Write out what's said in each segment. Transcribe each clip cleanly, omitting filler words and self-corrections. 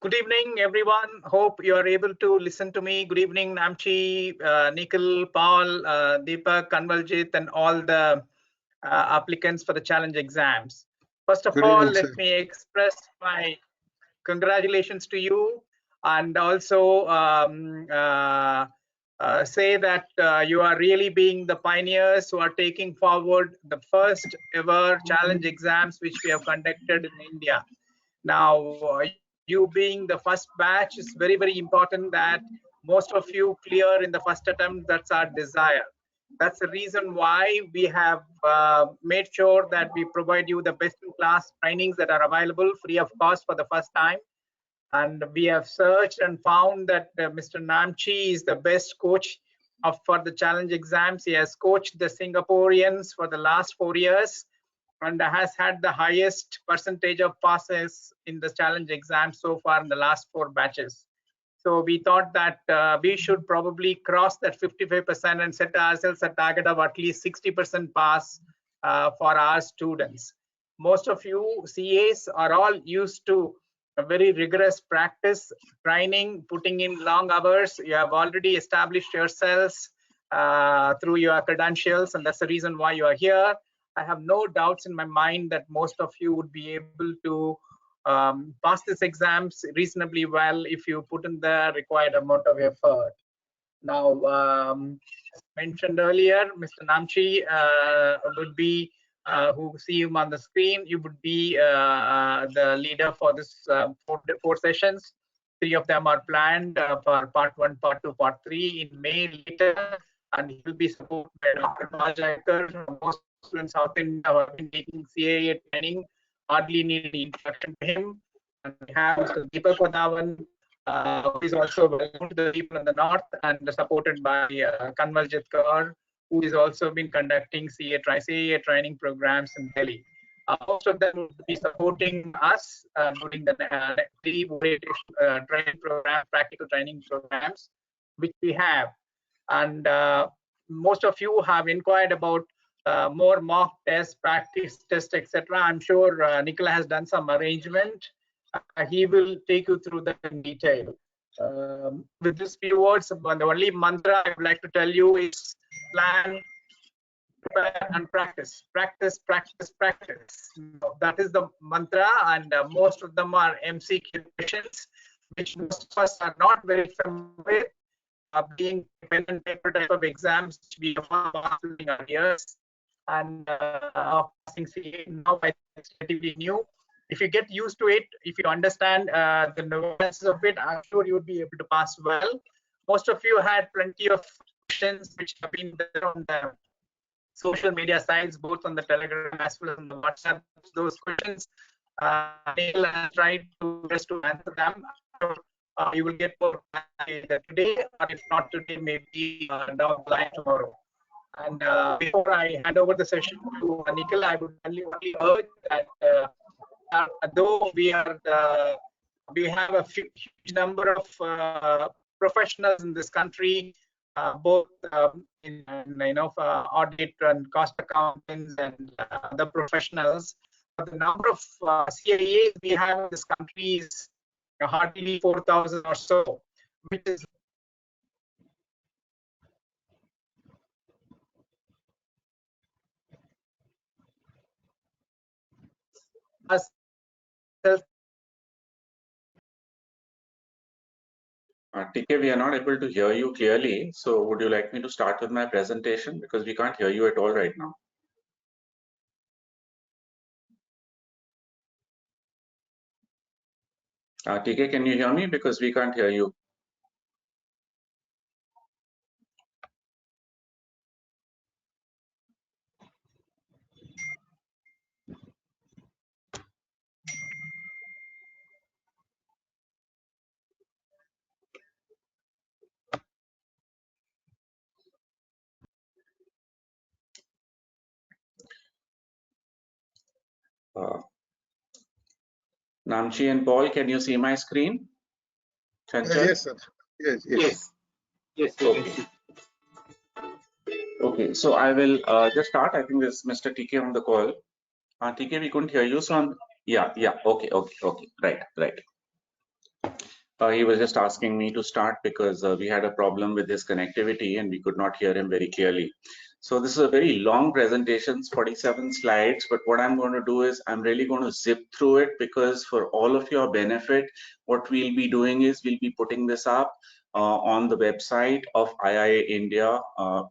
Good evening, everyone. Hope you are able to listen to me. Good evening, Namchi, Nikhil, Paul, Deepak, Kanwaljit, and all the applicants for the challenge exams. First of all, let me express my congratulations to you, and also say that you are really being the pioneers who are taking forward the first ever challenge exams which we have conducted in India. Now, you being the first batch is very, very important that most of you clear in the first attempt. That's our desire. That's the reason why we have made sure that we provide you the best in class trainings that are available free of cost for the first time. And we have searched and found that Mr. Namchi is the best coach for the challenge exams. He has coached the Singaporeans for the last 4 years and has had the highest percentage of passes in the challenge exam so far in the last 4 batches. So we thought that we should probably cross that 55% and set ourselves a target of at least 60% pass for our students. Most of you CAs are all used to a very rigorous practice, training, putting in long hours. You have already established yourselves through your credentials, and that's the reason why you are here. I have no doubts in my mind that most of you would be able to pass this exams reasonably well if you put in the required amount of effort. Now, as mentioned earlier, Mr. Namchi would be, who see him on the screen, you would be the leader for this 4 sessions. 3 of them are planned for part 1, part 2, part 3 in May later, and he will be supported by Dr. Majakar. Most students out in have been taking CAA training, hardly need any introduction to him. And we have Mr. Deepak Padawan, who is also well known to the people in the north and supported by Kanwaljit Kaur, who has also been conducting CAA training programs in Delhi. Most of them will be supporting us during the training program, practical training programs, which we have. And most of you have inquired about more mock tests, practice tests, etc. I'm sure Nicola has done some arrangement. He will take you through that in detail. With these few words, the only mantra I would like to tell you is plan, prepare, and practice. Practice, practice, practice. That is the mantra, and most of them are MCQ questions, which most of us are not very familiar with. Being pen and paper type of exams, which we have during our years, and passing CA now it's relatively new. If you get used to it, if you understand the nuances of it, I'm sure you would be able to pass well. Most of you had plenty of questions which have been there on the social media sites, both on the Telegram as well as on the WhatsApp. Those questions, Neil has tried to best to answer them. You will get more today, or if not today, maybe down the line tomorrow. And before I hand over the session to Nikhil, I would only urge that though we have a huge number of professionals in this country, both in audit and cost accountants and other professionals, but the number of CAAs we have in this country is hardly 4,000 or so, which is TK, we are not able to hear you clearly. So would you like me to start with my presentation? Because we can't hear you at all right now. TK, can you hear me? Because we can't hear you. Namchi and Paul, can you see my screen? Yes, sir. Yes. Okay. Okay, so I will just start. I think there's Mr. TK on the call. TK, we couldn't hear you. So yeah. Okay. Right. He was just asking me to start because we had a problem with his connectivity and we could not hear him very clearly. So this is a very long presentation, 47 slides, but what I'm going to do is I'm really going to zip through it because for all of your benefit, what we'll be doing is we'll be putting this up on the website of IIA India,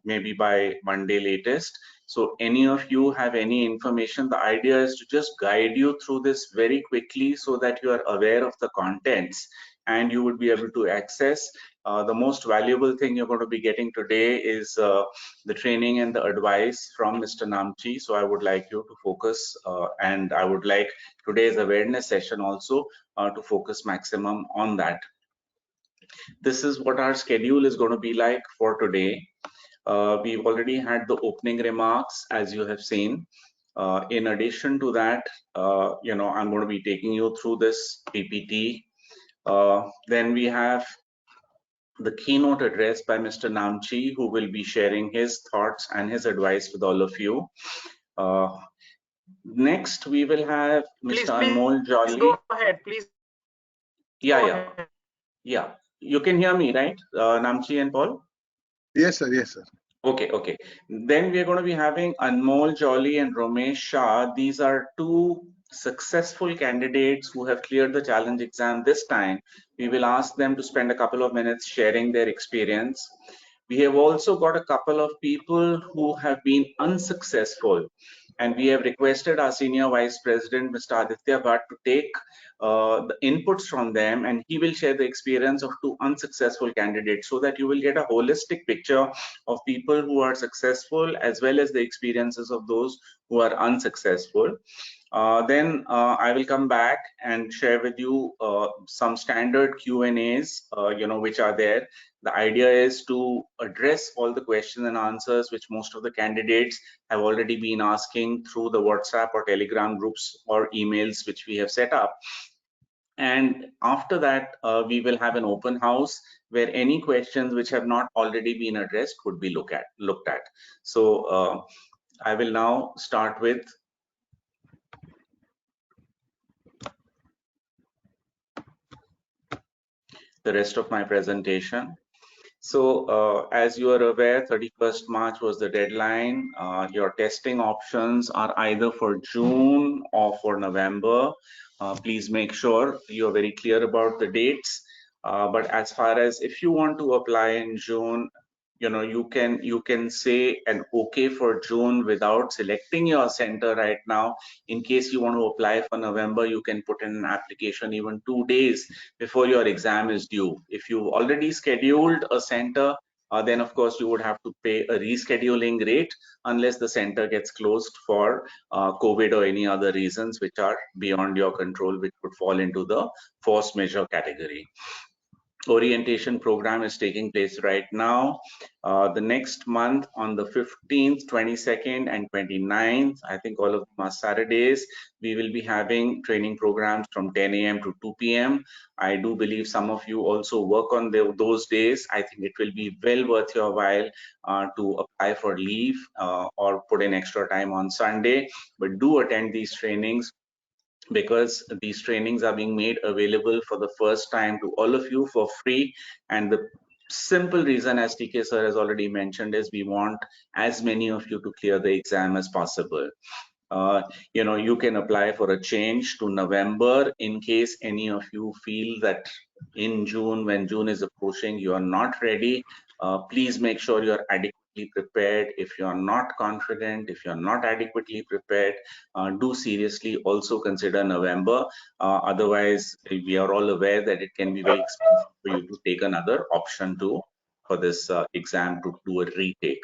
maybe by Monday latest. So any of you have any information, the idea is to just guide you through this very quickly so that you are aware of the contents and you would be able to access. The most valuable thing you're going to be getting today is the training and the advice from Mr. Namchi. So I would like you to focus and I would like today's awareness session also to focus maximum on that. This is what our schedule is going to be like for today. We've already had the opening remarks, as you have seen. In addition to that, I'm going to be taking you through this PPT. Then we have the keynote address by Mr. Namchi, who will be sharing his thoughts and his advice with all of you. Next, we will have Mr. Anmol Jolly. Please go ahead, please. Yeah. You can hear me, right, Namchi and Paul? Yes, sir. Yes, sir. Okay. Then we are going to be having Anmol Jolly and Romesh Shah. These are two successful candidates who have cleared the challenge exam this time. We will ask them to spend a couple of minutes sharing their experience. We have also got a couple of people who have been unsuccessful, and we have requested our Senior Vice President, Mr. Aditya Bhatt, to take the inputs from them, and he will share the experience of two unsuccessful candidates so that you will get a holistic picture of people who are successful as well as the experiences of those who are unsuccessful. Then I will come back and share with you some standard Q&As, which are there. The idea is to address all the questions and answers which most of the candidates have already been asking through the WhatsApp or Telegram groups or emails which we have set up. And after that, we will have an open house where any questions which have not already been addressed could be looked at. So I will now start with the rest of my presentation. So as you are aware, 31st March was the deadline. Your testing options are either for June or for November. Please make sure you're very clear about the dates. But as far as if you want to apply in June, you can say an okay for June without selecting your center right now. In case you want to apply for November, you can put in an application even 2 days before your exam is due. If you've already scheduled a center, then of course you would have to pay a rescheduling rate unless the center gets closed for COVID or any other reasons which are beyond your control, which would fall into the force majeure category. Orientation program is taking place right now. The next month on the 15th, 22nd and 29th, I think all of them are Saturdays, we will be having training programs from 10 a.m. to 2 p.m. I do believe some of you also work on those days. I think it will be well worth your while to apply for leave or put in extra time on Sunday, but do attend these trainings, because these trainings are being made available for the first time to all of you for free. And the simple reason, as TK sir has already mentioned, is we want as many of you to clear the exam as possible. You can apply for a change to November in case any of you feel that in June, when June is approaching, you are not ready. Please make sure you're adequately prepared. If you're not confident, if you're not adequately prepared, do seriously also consider November. Otherwise, we are all aware that it can be very expensive for you to take another option for this exam to do a retake.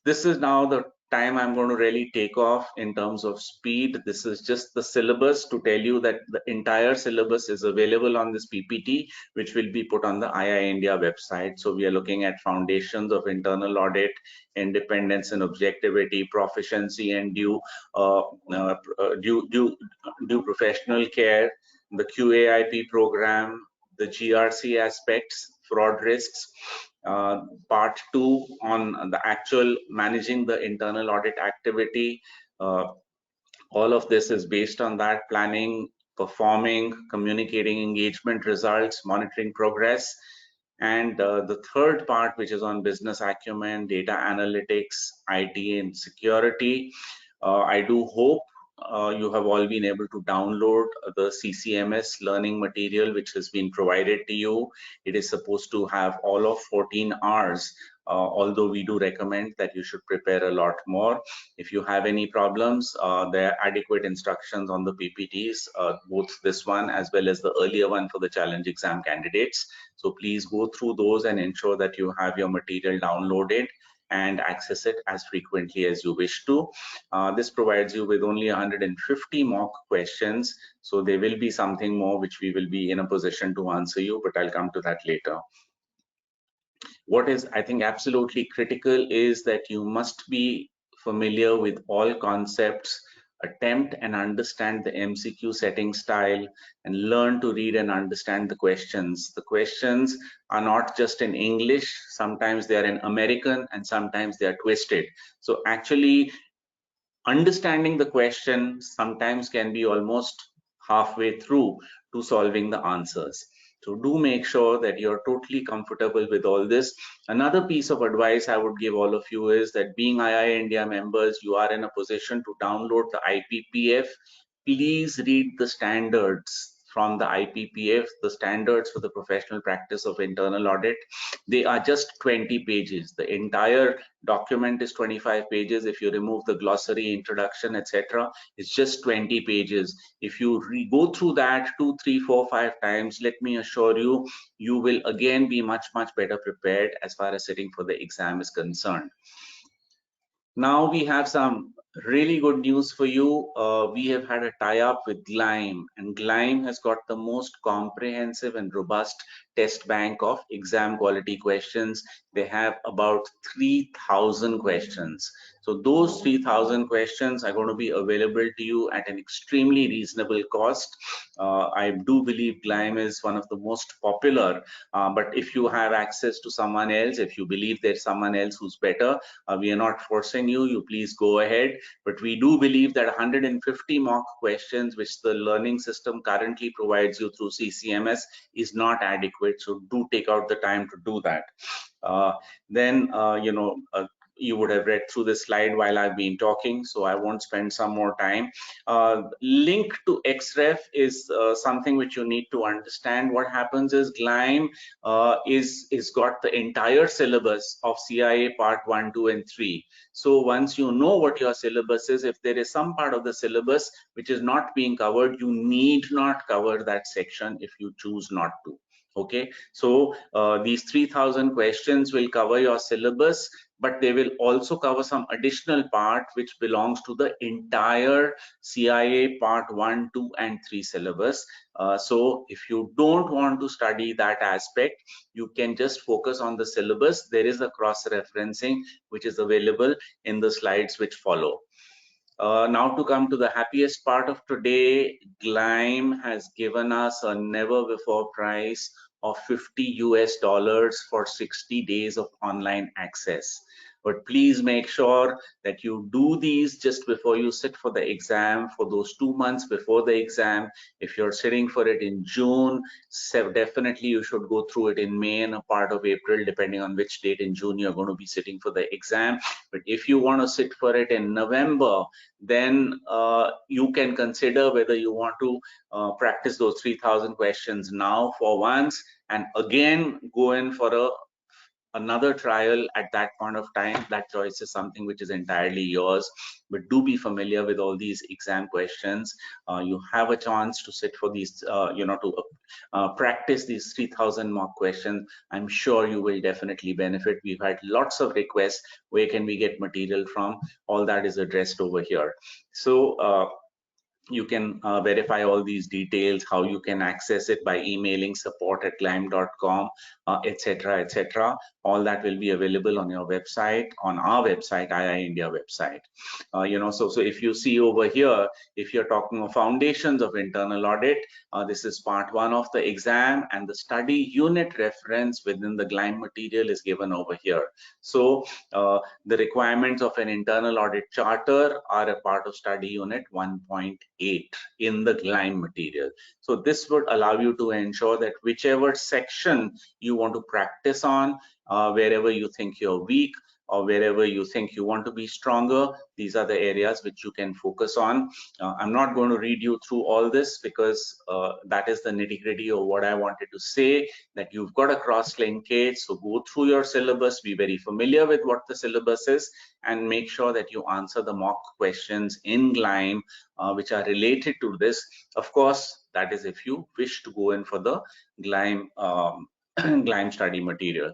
This is now the time I'm going to really take off in terms of speed. This is just the syllabus to tell you that the entire syllabus is available on this PPT, which will be put on the IIA India website. So we are looking at foundations of internal audit, independence and objectivity, proficiency and due professional care, the QAIP program, the GRC aspects, fraud risks, part 2 on the actual managing the internal audit activity. All of this is based on that, planning performing, communicating engagement results, monitoring progress. And the third part, which is on business acumen, data analytics, IT, and security. I do hope you have all been able to download the CCMS learning material which has been provided to you. It is supposed to have all of 14 hours, although we do recommend that you should prepare a lot more. If you have any problems, there are adequate instructions on the PPTs, both this one as well as the earlier one for the challenge exam candidates. So please go through those and ensure that you have your material downloaded and access it as frequently as you wish to. This provides you with only 150 mock questions, so there will be something more which we will be in a position to answer you, but I'll come to that later. What is, I think, absolutely critical is that you must be familiar with all concepts, attempt and understand the MCQ setting style, and learn to read and understand the questions. The questions are not just in English, sometimes they are in American and sometimes they are twisted. So actually understanding the question sometimes can be almost halfway through to solving the answers. So do make sure that you're totally comfortable with all this. Another piece of advice I would give all of you is that being II India members, you are in a position to download the IPPF. Please read the standards from the IPPF, the standards for the professional practice of internal audit. They are just 20 pages. The entire document is 25 pages. If you remove the glossary, introduction, etc., it's just 20 pages. If you go through that 2, 3, 4, 5 times, let me assure you, you will again be much better prepared as far as sitting for the exam is concerned. Now we have some really good news for you. We have had a tie-up with Gleim, and Gleim has got the most comprehensive and robust test bank of exam quality questions. They have about 3,000 questions. So those 3,000 questions are going to be available to you at an extremely reasonable cost. I do believe Gleim is one of the most popular, but if you have access to someone else, if you believe there's someone else who's better, we are not forcing you please go ahead. But we do believe that 150 mock questions, which the learning system currently provides you through CCMS, is not adequate. So do take out the time to do that. You would have read through this slide while I've been talking, so I won't spend some more time. Link to XREF is something which you need to understand. What happens is Gleim is got the entire syllabus of CIA part 1, 2, and 3. So once you know what your syllabus is, if there is some part of the syllabus which is not being covered, you need not cover that section if you choose not to. Okay, so these 3,000 questions will cover your syllabus, but they will also cover some additional part which belongs to the entire CIA part 1, 2, and 3 syllabus. So if you don't want to study that aspect, you can just focus on the syllabus. There is a cross-referencing which is available in the slides which follow. Now to come to the happiest part of today, Gleim has given us a never before price of $50 for 60 days of online access. But please make sure that you do these just before you sit for the exam, for those 2 months before the exam. If you're sitting for it in June, definitely you should go through it in May and a part of April, depending on which date in June you're going to be sitting for the exam. But if you want to sit for it in November, then you can consider whether you want to practice those 3,000 questions now for once, and again go in for another trial at that point of time. That choice is something which is entirely yours, but do be familiar with all these exam questions. You have a chance to sit for these, to practice these 3,000 mock questions. I'm sure you will definitely benefit. We've had lots of requests. Where can we get material from? All that is addressed over here. So you can verify all these details, how you can access it by emailing support@gleim.com, etc., etc. All that will be available on your website, on our website, II India website. So if you see over here, if you're talking of foundations of internal audit, this is part 1 of the exam, and the study unit reference within the Gleim material is given over here. So the requirements of an internal audit charter are a part of study unit 1.8. 8 in the GLIME material. So this would allow you to ensure that whichever section you want to practice on, wherever you think you're weak, or wherever you think you want to be stronger, these are the areas which you can focus on. I'm not going to read you through all this because that is the nitty-gritty of what I wanted to say, that you've got a cross-linkage. So go through your syllabus, be very familiar with what the syllabus is, and make sure that you answer the mock questions in GLIME which are related to this. Of course, that is if you wish to go in for the GLIME GLIME study material.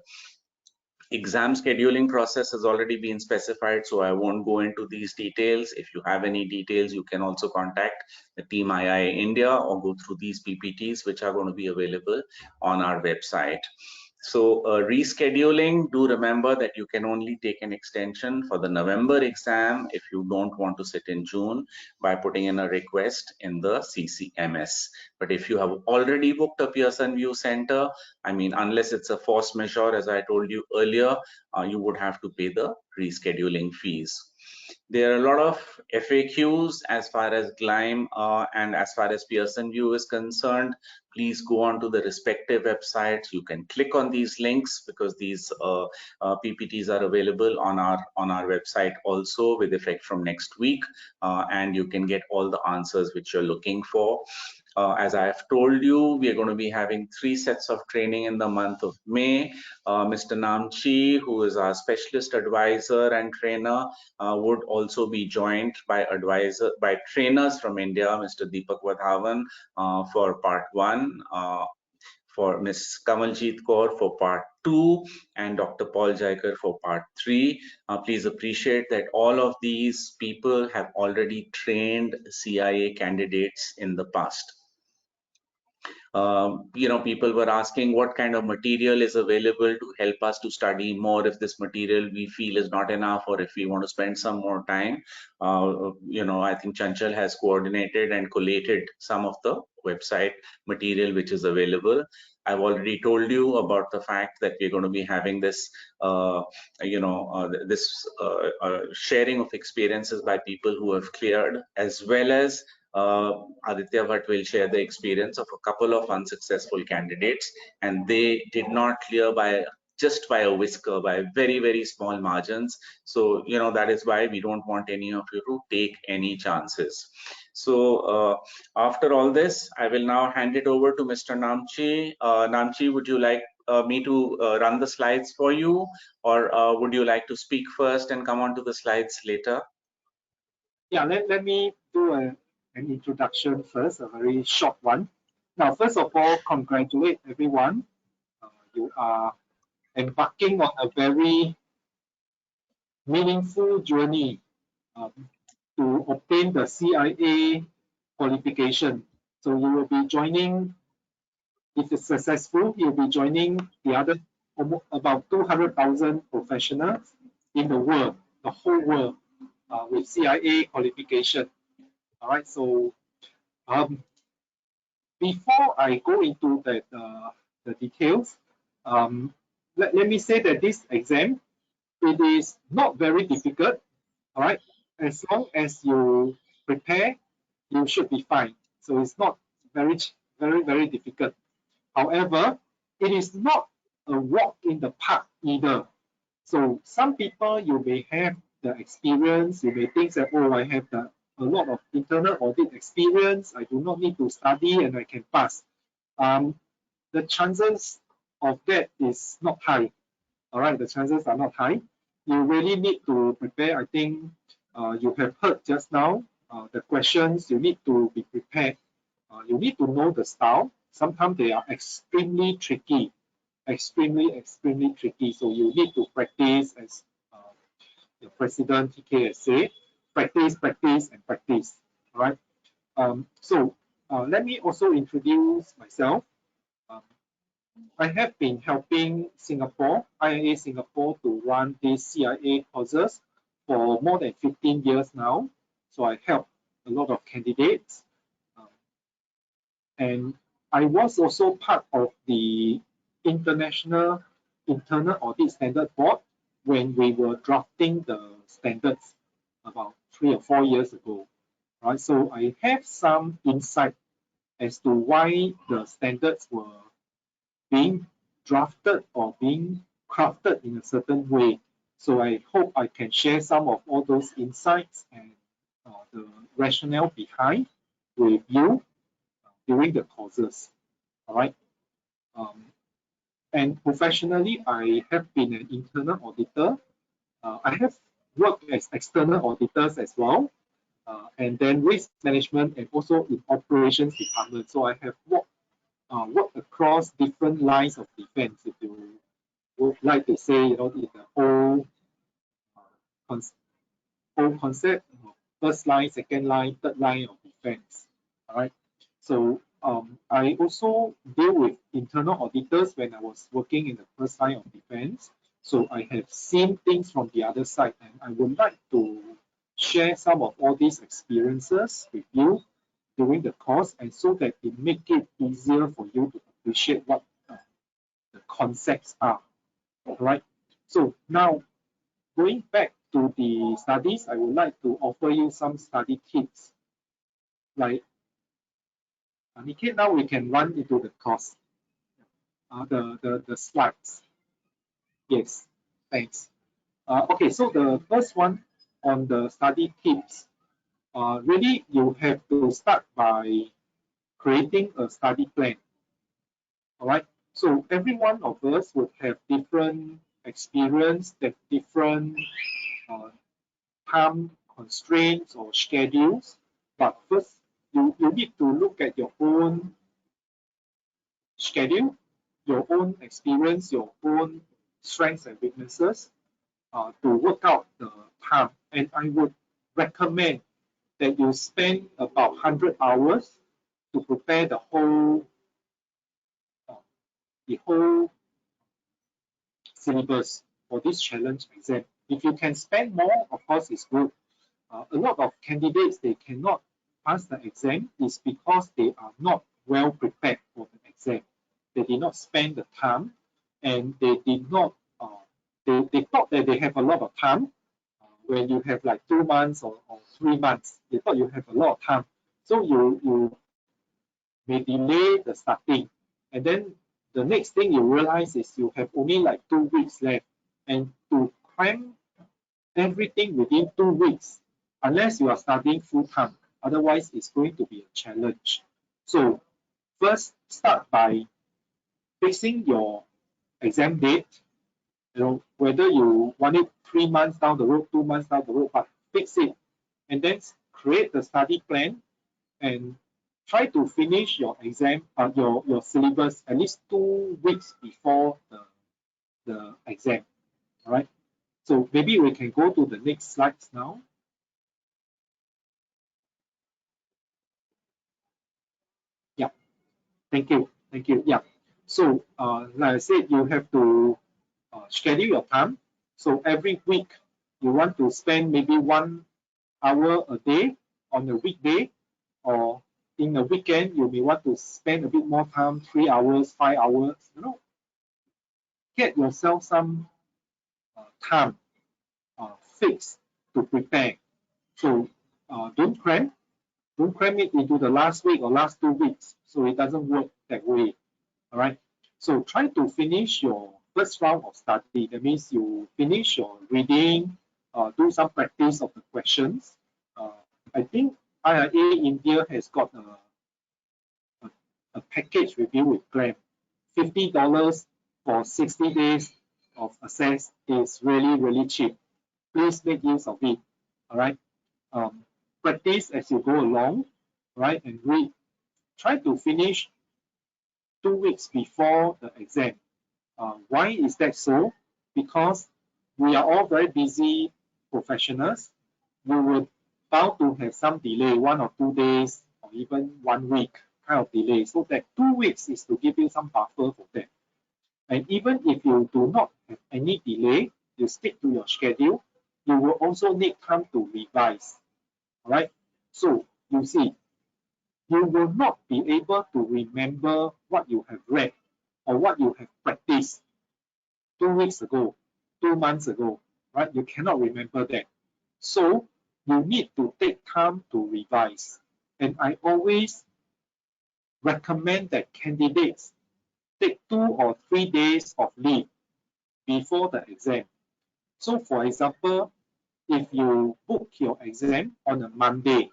Exam scheduling process has already been specified, so I won't go into these details. If you have any details, you can also contact the team IIA India or go through these PPTs, which are going to be available on our website. So rescheduling, do remember that you can only take an extension for the November exam if you don't want to sit in June by putting in a request in the CCMS. But if you have already booked a Pearson VUE Center, I mean, unless it's a force majeure, as I told you earlier, you would have to pay the rescheduling fees. There are a lot of FAQs as far as GLIME and as far as Pearson VUE is concerned. Please go on to the respective websites. You can click on these links because these PPTs are available on our website also with effect from next week, and you can get all the answers which you're looking for. As I have told you, we are going to be having 3 sets of training in the month of May. Mr. Namchi, who is our specialist advisor and trainer, would also be joined by trainers from India, Mr. Deepak Wadhawan for part 1, for Ms. Kamaljeet Kaur for part 2, and Dr. Paul Jaikar for part 3. Please appreciate that all of these people have already trained CIA candidates in the past. People were asking what kind of material is available to help us to study more if this material we feel is not enough, or if we want to spend some more time. I think Chanchal has coordinated and collated some of the website material which is available. I've already told you about the fact that we're going to be having this, sharing of experiences by people who have cleared, as well as Aditya Bhatt will share the experience of a couple of unsuccessful candidates, and they did not clear just by a whisker, by very, very small margins. So, that is why we don't want any of you to take any chances. So after all this, I will now hand it over to Mr. Namchi. Namchi, would you like me to run the slides for you, or would you like to speak first and come on to the slides later? Yeah, let me do an introduction first, a very short one. Now, first of all, congratulate everyone. You are embarking on a very meaningful journey to obtain the CIA qualification. So you will be joining, if it's successful, you'll be joining the other about 200,000 professionals in the world, the whole world, with CIA qualification. All right, so before I go into the details, let me say that this exam, it is not very difficult. All right, as long as you prepare, you should be fine. So it's not very difficult. However, it is not a walk in the park either. So some people, you may have the experience, you may think that, oh, I have a lot of internal audit experience, I do not need to study and I can pass. The chances of that is not high. All right, the chances are not high. You really need to prepare. I think you have heard just now the questions. You need to be prepared. You need to know the style. Sometimes they are extremely tricky, extremely tricky. So you need to practice, as the President TK has said, practice, and practice. All right. So let me also introduce myself. I have been helping Singapore, IIA Singapore, to run these CIA courses for more than 15 years now. So I help a lot of candidates. And I was also part of the International Internal Audit Standard Board when we were drafting the standards about 3 or 4 years ago. right? So I have some insight as to why the standards were being drafted or being crafted in a certain way. So I hope I can share some of all those insights and the rationale behind with you during the courses. All right. And professionally, I have been an internal auditor. I have worked as external auditors as well, and then risk management and also in operations department. So I have worked across different lines of defense, if you would like to say, in the whole concept, first line, second line, third line of defense. All right. So I also deal with internal auditors when I was working in the first line of defense. So I have seen things from the other side, and I would like to share some of all these experiences with you during the course, and so that it make it easier for you to appreciate what the concepts are. All right. So now, going back to the studies, I would like to offer you some study tips. Like, Nikhil, now we can run into the course. The slides. Yes, thanks. Okay, so the first one on the study tips. Really, you have to start by creating a study plan. All right. So every one of us would have different experience, that different time constraints or schedules. But first, you need to look at your own schedule, your own experience, your own strengths and weaknesses to work out the time. And I would recommend that you spend about 100 hours to prepare the whole syllabus for this challenge exam. If you can spend more, of course, it's good. A lot of candidates, they cannot pass the exam is because they are not well prepared for the exam. They did not spend the time, and they did not, they thought that they have a lot of time. When you have like 2 months or 3 months, they thought you have a lot of time. So you may delay the starting. And then the next thing you realize is you have only like 2 weeks left. And to cram everything within 2 weeks, unless you are studying full time, otherwise it's going to be a challenge. So first, start by fixing your exam date. Whether you want it 3 months down the road, 2 months down the road, but fix it. And then create the study plan and try to finish your exam, your syllabus at least 2 weeks before the exam. All right. So maybe we can go to the next slides now. Yeah. Thank you. Thank you. Yeah. So like I said, you have to schedule your time. So every week you want to spend maybe 1 hour a day on a weekday, or in a weekend you may want to spend a bit more time, 3 hours, 5 hours. Get yourself some time fixed to prepare. So don't cram it into the last week or last 2 weeks. So it doesn't work that way. All right. So try to finish your first round of study. That means you finish your reading, do some practice of the questions. I think IIA India has got a package review with GLAM. $50 for 60 days of access is really, really cheap. Please make use of it. All right. Practice as you go along, right? And read. Try to finish 2 weeks before the exam. Why is that so? Because we are all very busy professionals. You will bound to have some delay, 1 or 2 days, or even 1 week kind of delay. So that 2 weeks is to give you some buffer for that. And even if you do not have any delay, you stick to your schedule, you will also need time to revise. All right. So you see, you will not be able to remember what you have read or what you have practiced 2 weeks ago, 2 months ago, right? You cannot remember that. So you need to take time to revise. And I always recommend that candidates take 2 or 3 days of leave before the exam. So for example, if you book your exam on a Monday,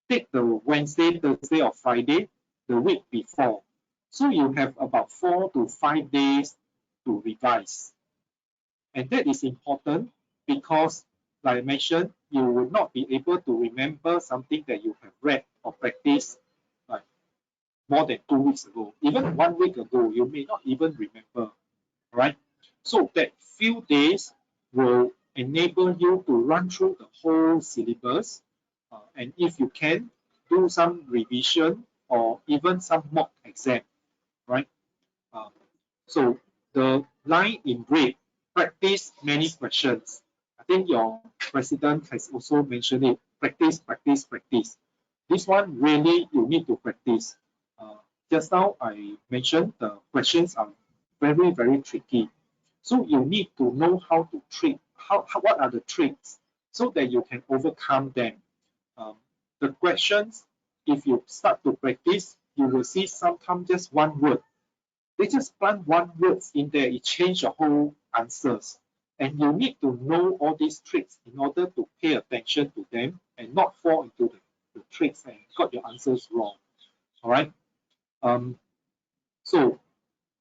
take the Wednesday, Thursday, or Friday the week before. So you have about 4 to 5 days to revise. And that is important because, like I mentioned, you will not be able to remember something that you have read or practiced like more than 2 weeks ago. Even 1 week ago, you may not even remember, right? So that few days will enable you to run through the whole syllabus. And if you can, do some revision or even some mock exam, right? So the line in red, practice many questions. I think your president has also mentioned it. Practice, practice, practice. This one really you need to practice. Just now I mentioned the questions are very, very tricky. So you need to know how to treat, what are the tricks so that you can overcome them. The questions, if you start to practice, you will see sometimes just one word. They just plant one word in there, it changes your whole answers. And you need to know all these tricks in order to pay attention to them and not fall into the tricks and got your answers wrong. All right. So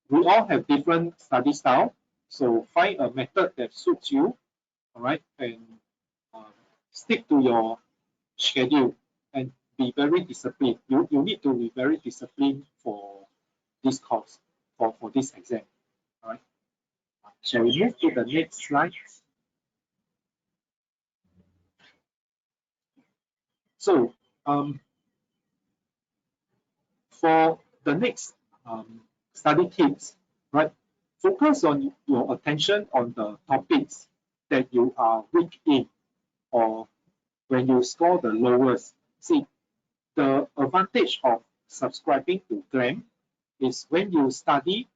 we all have different study style. So find a method that suits you. All right, and stick to your schedule and be very disciplined. You need to be very disciplined for this course, for this exam. All right. Shall we move to the next slide? So for the next study tips, right? Focus on your attention on the topics that you are weak in, or when you score the lowest. See, the advantage of subscribing to GLAM is when you study,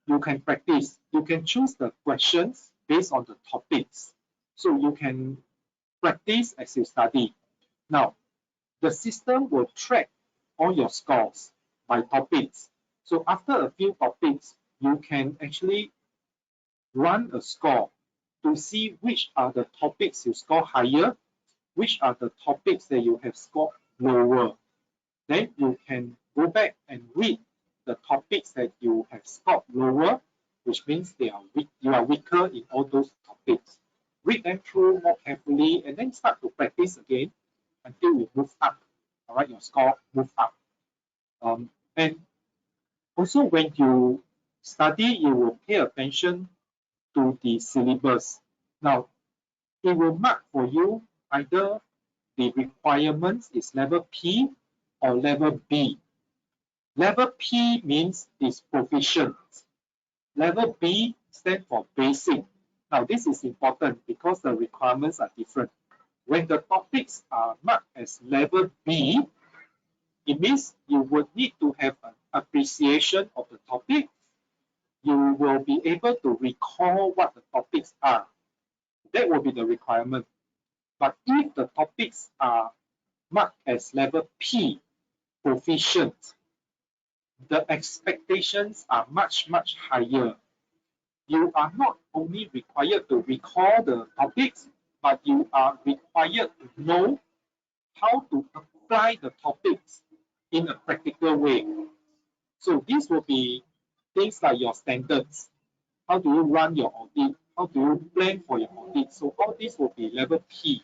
you can practice. You can choose the questions based on the topics. So you can practice as you study. Now, the system will track all your scores by topics. So after a few topics, you can actually run a score to see which are the topics you score higher, which are the topics that you have scored lower. Then you can go back and read the topics that you have scored lower, which means they are weak, you are weaker in all those topics. Read them through more carefully and then start to practice again until you move up. All right, your score move up. And also when you study, you will pay attention to the syllabus. Now, it will mark for you either the requirements is level P or level B. Level P means is proficient. Level B stands for basic. Now, this is important because the requirements are different. When the topics are marked as level B, it means you would need to have an appreciation of the topic. You will be able to recall what the topics are. That will be the requirement. But if the topics are marked as level P, proficient, the expectations are much, much higher. You are not only required to recall the topics, but you are required to know how to apply the topics in a practical way. So these will be things like your standards. How do you run your audit? How do you plan for your audit? So all these will be level P,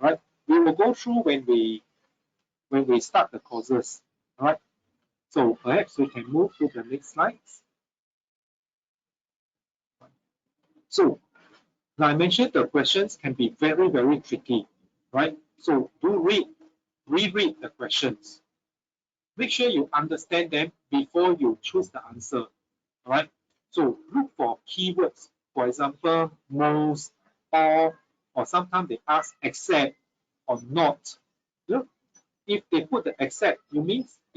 right? We will go through when we start the courses, all right? So perhaps we can move to the next slides. So, like I mentioned, the questions can be very, very tricky, right? So do reread the questions. Make sure you understand them before you choose the answer, all right? So look for keywords, for example, most, all, or sometimes they ask except or not. Look, if they put the except, it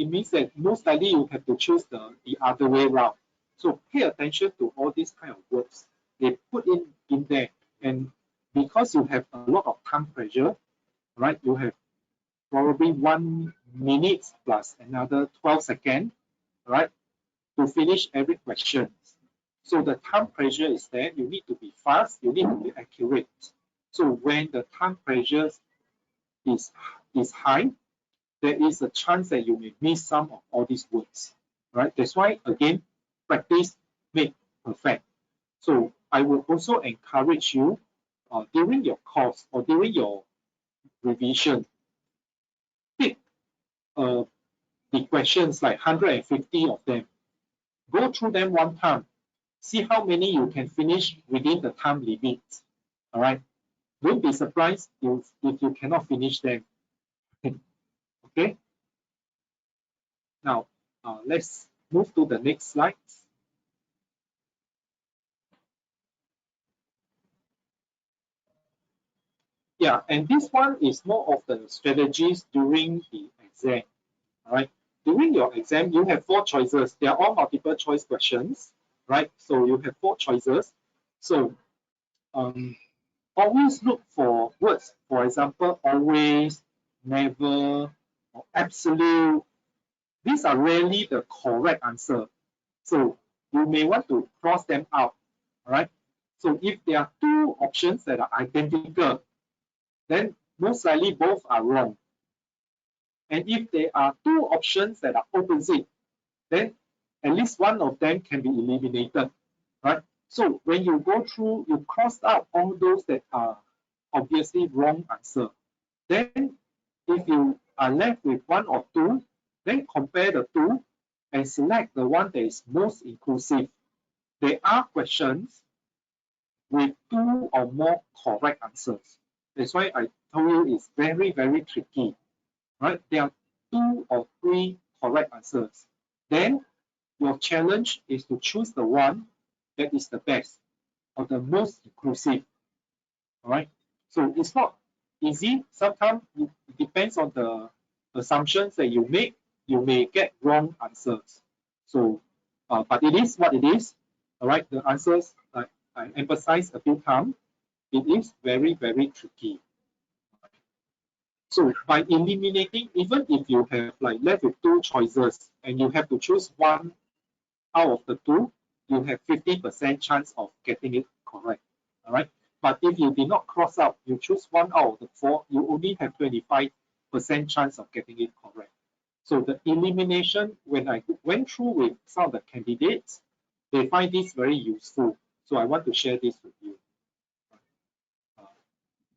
means that most likely you have to choose the other way around. So pay attention to all these kind of words they put in there. And because you have a lot of time pressure, right? You have probably 1 minute plus another 12 seconds, right, to finish every question. So the time pressure is there. You need to be fast. You need to be accurate. So when the time pressure is high, there is a chance that you may miss some of all these words, right? That's why, again, practice make perfect. So I will also encourage you during your course or during your revision, pick the questions like 150 of them. Go through them one time. See how many you can finish within the time limit. All right. Don't be surprised if you cannot finish them. Okay. Now, let's move to the next slide. Yeah, and this one is more of the strategies during the exam. All right. During your exam, you have 4 choices. They are all multiple choice questions, right? So you have 4 choices. So always look for words. For example, always, never, or absolute. These are rarely the correct answer. So you may want to cross them out. All right. So if there are 2 options that are identical, then most likely both are wrong. And if there are 2 options that are opposite, then at least one of them can be eliminated, right? So when you go through, you cross out all those that are obviously wrong answer. Then if you are left with 1 or 2, then compare the 2 and select the one that is most inclusive. There are questions with 2 or more correct answers. That's why I told you it's very, very tricky, right? There are 2 or 3 correct answers. Then your challenge is to choose the one that is the best or the most inclusive. All right. So it's not easy. Sometimes it depends on the assumptions that you make. You may get wrong answers. So, but it is what it is. All right. The answers I emphasize a few times. It is very, very tricky. So by eliminating, even if you have like left with 2 choices and you have to choose one out of the 2, you have 50% chance of getting it correct. All right. But if you did not cross out, you choose 1 out of the 4, you only have 25% chance of getting it correct. So the elimination, when I went through with some of the candidates, they find this very useful. So I want to share this with you.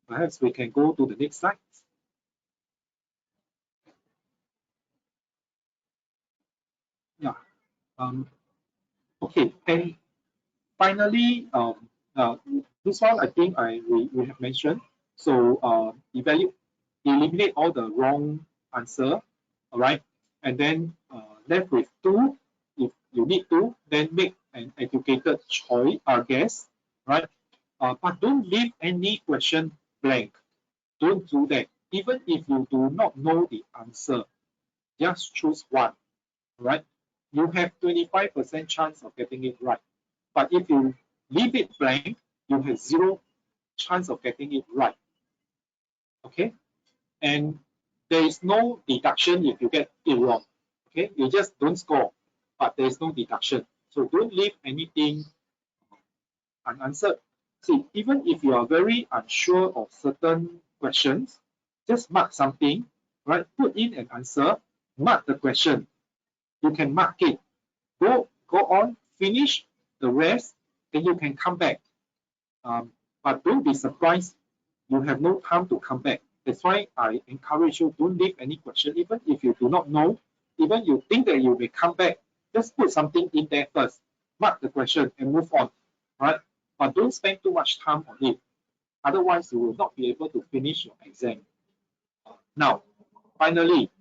Perhaps we can go to the next slide. Yeah. Okay. And finally, this one I think we have mentioned. So eliminate all the wrong answer, all right, and then left with 2. If you need to, then make an educated choice, guess, right? But don't leave any question blank. Don't do that. Even if you do not know the answer, just choose one, right? You have 25% chance of getting it right. But if you leave it blank, you have 0 chance of getting it right. Okay? And there is no deduction if you get it wrong. Okay? You just don't score, but there is no deduction. So don't leave anything unanswered. See, even if you are very unsure of certain questions, just mark something, right? Put in an answer, mark the question. You can mark it. Go on, finish the rest, then you can come back. But don't be surprised. You have no time to come back. That's why I encourage you, don't leave any question. Even if you do not know, even you think that you may come back, just put something in there first. Mark the question and move on, right? But don't spend too much time on it. Otherwise, you will not be able to finish your exam. Now, finally,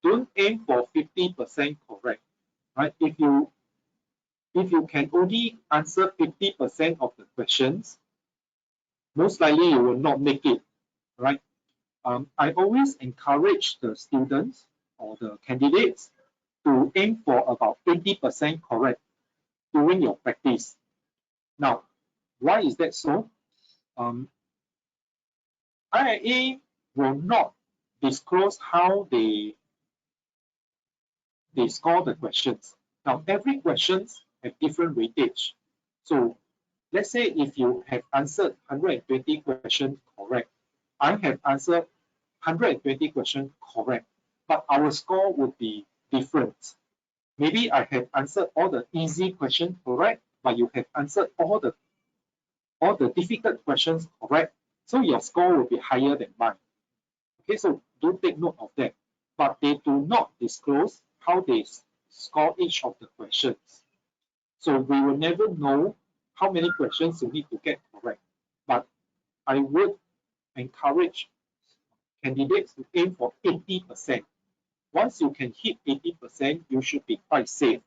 don't aim for 50% correct, right? If you can only answer 50% of the questions, most likely you will not make it, right? I always encourage the students or the candidates to aim for about 20% correct during your practice. Now, why is that so? IIA will not disclose how they score the questions. Now, every questions have different weightage. So let's say if you have answered 120 questions correct, I have answered 120 questions correct, but our score would be different. Maybe I have answered all the easy questions correct, but you have answered all the difficult questions correct. So your score will be higher than mine. Okay, so do take note of that. But they do not disclose how they score each of the questions. So we will never know how many questions you need to get correct. But I would encourage candidates to aim for 80%. Once you can hit 80%, you should be quite safe.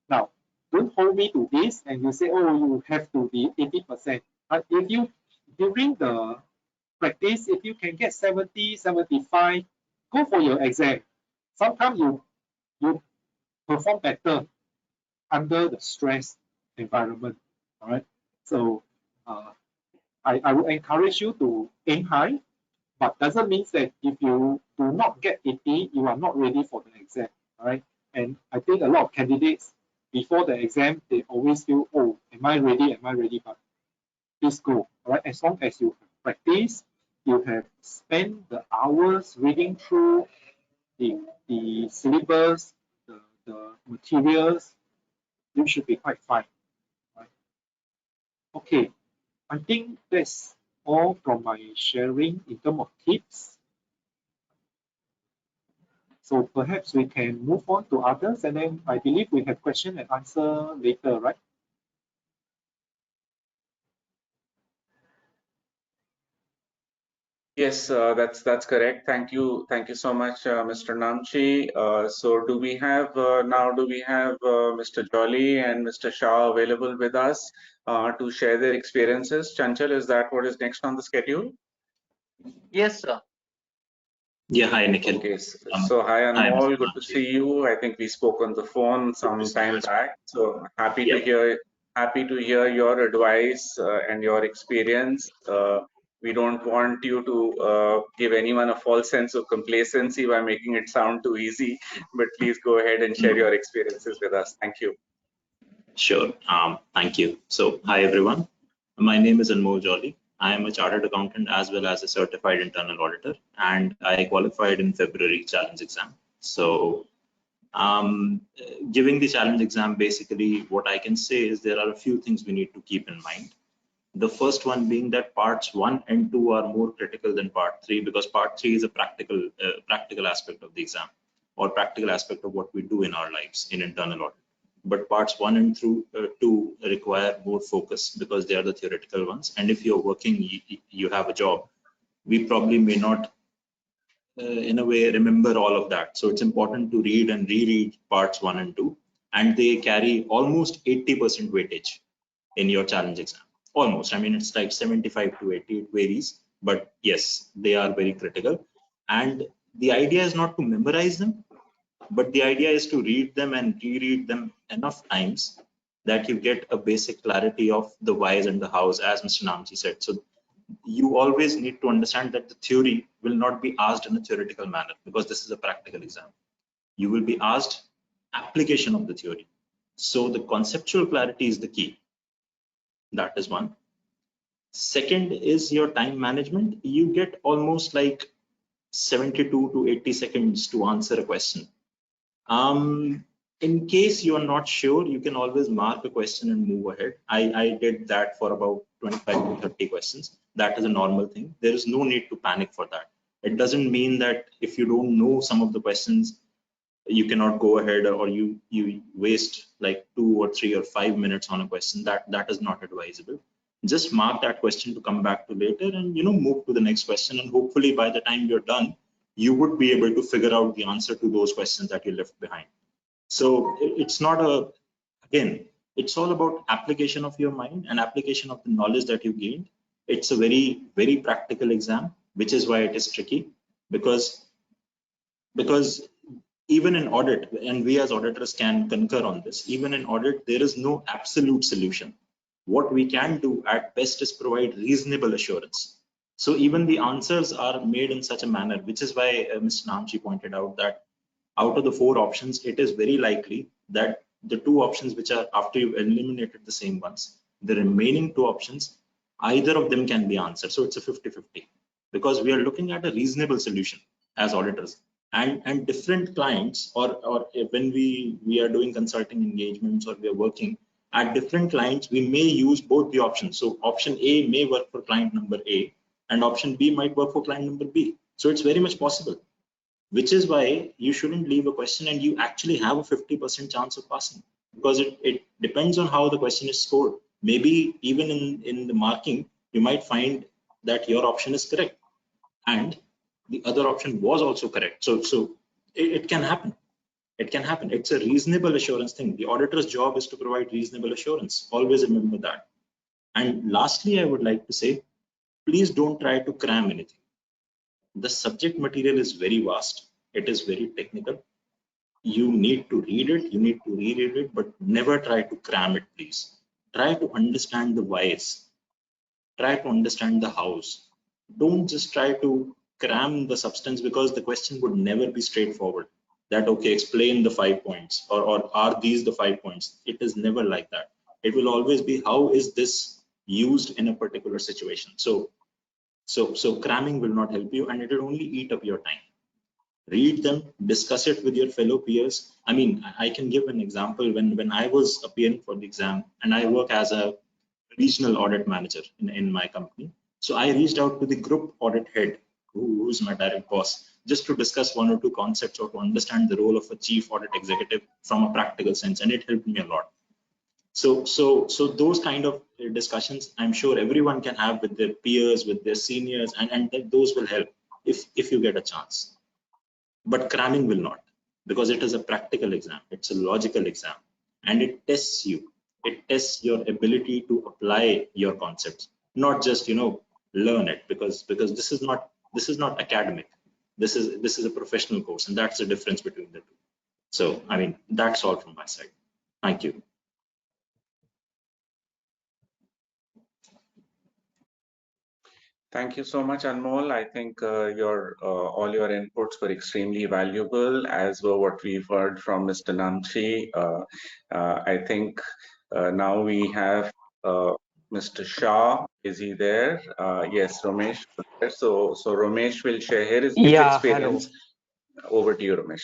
Now, don't hold me to this and you say, oh, you have to be 80%. But if you, during the practice, if you can get 70, 75, go for your exam. Sometimes you perform better under the stress environment. All right. So I would encourage you to aim high, but doesn't mean that if you do not get 80, you are not ready for the exam. All right. And I think a lot of candidates before the exam, they always feel, oh, am I ready? Am I ready? But please go. All right. As long as you practice, you have spent the hours reading through the syllabus, the materials, you should be quite fine. Right? Okay, I think that's all from my sharing in terms of tips. So perhaps we can move on to others, and then I believe we have question and answer later, right? Yes, that's correct. Thank you so much, Mr. Namchi. So do we have Mr. Jolly and Mr. Shah available with us to share their experiences? Chanchal, is that what is next on the schedule? Yes, sir. Yeah, hi, Nikhil. Okay, so hi Anmol, good to see you. I think we spoke on the phone some time back. So happy to hear your advice and your experience. We don't want you to give anyone a false sense of complacency by making it sound too easy, but please go ahead and share your experiences with us. Thank you. Sure. Thank you. So, hi everyone. My name is Anmol Jolly. I am a chartered accountant as well as a certified internal auditor, and I qualified in February challenge exam. So, giving the challenge exam, basically what I can say is there are a few things we need to keep in mind. The first one being that parts 1 and 2 are more critical than part 3, because part 3 is a practical aspect of the exam, or practical aspect of what we do in our lives in internal audit. But parts 1 and 2 require more focus because they are the theoretical ones. And if you're working, you have a job, we probably may not in a way remember all of that. So it's important to read and reread parts 1 and 2, and they carry almost 80% weightage in your challenge exam. Almost, I mean, it's like 75 to 80, it varies, but yes, they are very critical. And the idea is not to memorize them, but the idea is to read them and reread them enough times that you get a basic clarity of the whys and the hows, as Mr. Namchi said. So you always need to understand that the theory will not be asked in a theoretical manner, because this is a practical exam. You will be asked application of the theory. So the conceptual clarity is the key. That is one. Second is your time management. You get almost like 72 to 80 seconds to answer a question. In case you're not sure, you can always mark a question and move ahead. I did that for about 25 to 30 questions. That is a normal thing. There is no need to panic for that. It doesn't mean that if you don't know some of the questions, you cannot go ahead, or you waste like 2 or 3 or 5 minutes on a question. That is not advisable. Just mark that question to come back to later, and move to the next question, and hopefully by the time you're done, you would be able to figure out the answer to those questions that you left behind. So it's not it's all about application of your mind and application of the knowledge that you gained. It's a very, very practical exam, which is why it is tricky, because even in audit, and we as auditors can concur on this, even in audit, there is no absolute solution. What we can do at best is provide reasonable assurance. So even the answers are made in such a manner, which is why Mr. Namchi pointed out that out of the 4 options, it is very likely that the 2 options which are after you've eliminated the same ones, the remaining 2 options, either of them can be answered. So it's a 50-50 because we are looking at a reasonable solution as auditors. And different clients or when we are doing consulting engagements or we are working at different clients, we may use both the options. So option A may work for client number A and option B might work for client number B. So it's very much possible, which is why you shouldn't leave a question and you actually have a 50% chance of passing, because it depends on how the question is scored. Maybe even in the marking, you might find that your option is correct and the other option was also correct. So it can happen. It can happen. It's a reasonable assurance thing. The auditor's job is to provide reasonable assurance. Always remember that. And lastly, I would like to say, please don't try to cram anything. The subject material is very vast. It is very technical. You need to read it, you need to reread it, but never try to cram it, please. Try to understand the whys. Try to understand the hows. Don't just try to cram the substance, because the question would never be straightforward. That, okay, explain the 5 points, or are these the 5 points? It is never like that. It will always be, how is this used in a particular situation? So cramming will not help you, and it will only eat up your time. Read them, discuss it with your fellow peers. I mean, I can give an example. When I was appearing for the exam, and I work as a regional audit manager in my company, so I reached out to the group audit head, who's my direct boss, just to discuss 1 or 2 concepts or to understand the role of a chief audit executive from a practical sense, and it helped me a lot. So those kind of discussions, I'm sure everyone can have with their peers, with their seniors, and those will help if you get a chance. But cramming will not, because it is a practical exam. It's a logical exam, and it tests you. It tests your ability to apply your concepts, not just learn it, because this is not academic. This is a professional course, and that's the difference between the two. So I mean, that's all from my side. Thank you. Thank you so much, Anmol. I think all your inputs were extremely valuable, as were what we've heard from Mr. Namchi. I think now we have Mr. Shah. Is he there? Yes, Ramesh. So Ramesh will share his Yeah, experience. hello. Over to you, Ramesh.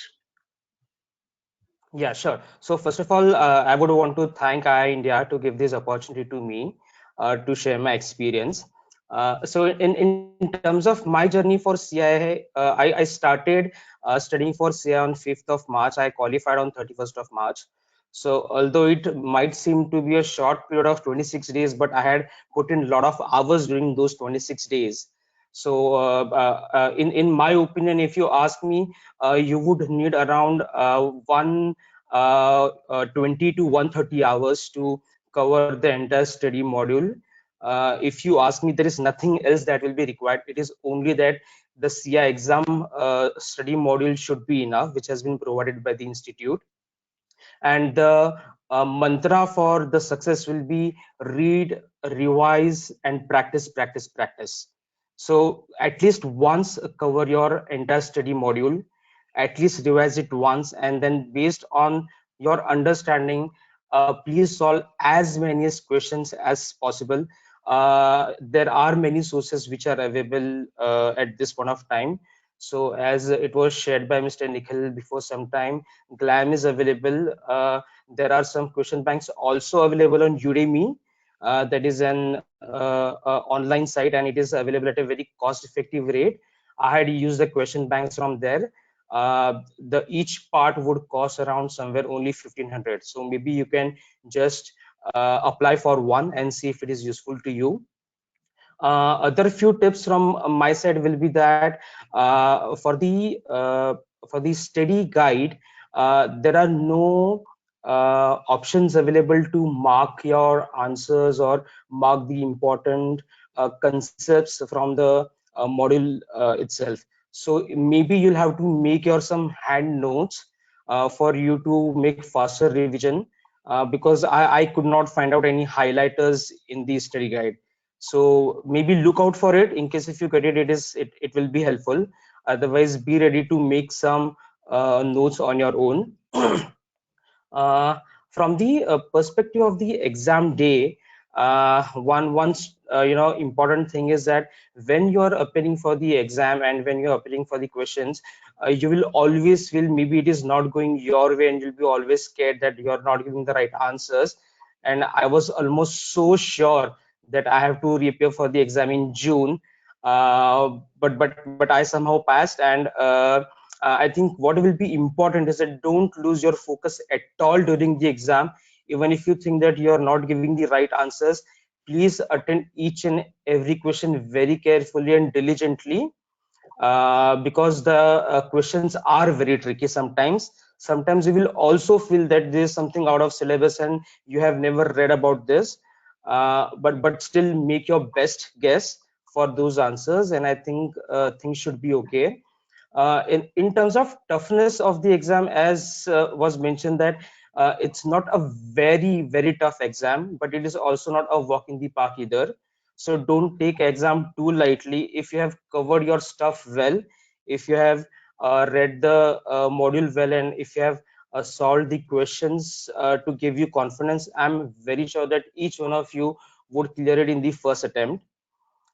Yeah, sure. So first of all, I would want to thank India to give this opportunity to me to share my experience. So in terms of my journey for CII, I started studying for CII on 5th of March. I qualified on 31st of March. So although it might seem to be a short period of 26 days, but I had put in a lot of hours during those 26 days. So in my opinion, if you ask me, you would need around 120 to 130 hours to cover the entire study module. If you ask me, there is nothing else that will be required. It is only that the CI exam study module should be enough, which has been provided by the institute. And the mantra for the success will be read, revise, and practice, practice, practice. So at least once cover your entire study module, at least revise it once, and then based on your understanding, please solve as many questions as possible. There are many sources which are available at this point of time. So as it was shared by Mr. Nikhil before some time, GLAM is available. There are some question banks also available on Udemy. That is an online site, and it is available at a very cost-effective rate. I had used the question banks from there. Each part would cost around somewhere only 1500. So maybe you can just apply for one and see if it is useful to you. Other few tips from my side will be that for the study guide, there are no options available to mark your answers or mark the important concepts from the module itself. So maybe you'll have to make your some hand notes for you to make faster revision, because I could not find out any highlighters in the study guide. So maybe look out for it. In case if you get it, it will be helpful. Otherwise, be ready to make some notes on your own. From the perspective of the exam day, one important thing is that when you are appearing for the exam and when you are appearing for the questions, you will always feel maybe it is not going your way, and you'll be always scared that you are not giving the right answers. And I was almost so sure that I have to reappear for the exam in June, but I somehow passed. And I think what will be important is that don't lose your focus at all during the exam. Even if you think that you are not giving the right answers, please attend each and every question very carefully and diligently, because the questions are very tricky sometimes. Sometimes you will also feel that there is something out of syllabus and you have never read about this, but still make your best guess for those answers, and I think things should be okay. In terms of toughness of the exam, as was mentioned, that it's not a very tough exam, but it is also not a walk in the park either. So don't take exam too lightly. If you have covered your stuff well, if you have read the module well, and if you have solved the questions to give you confidence, I'm very sure that each one of you would clear it in the first attempt.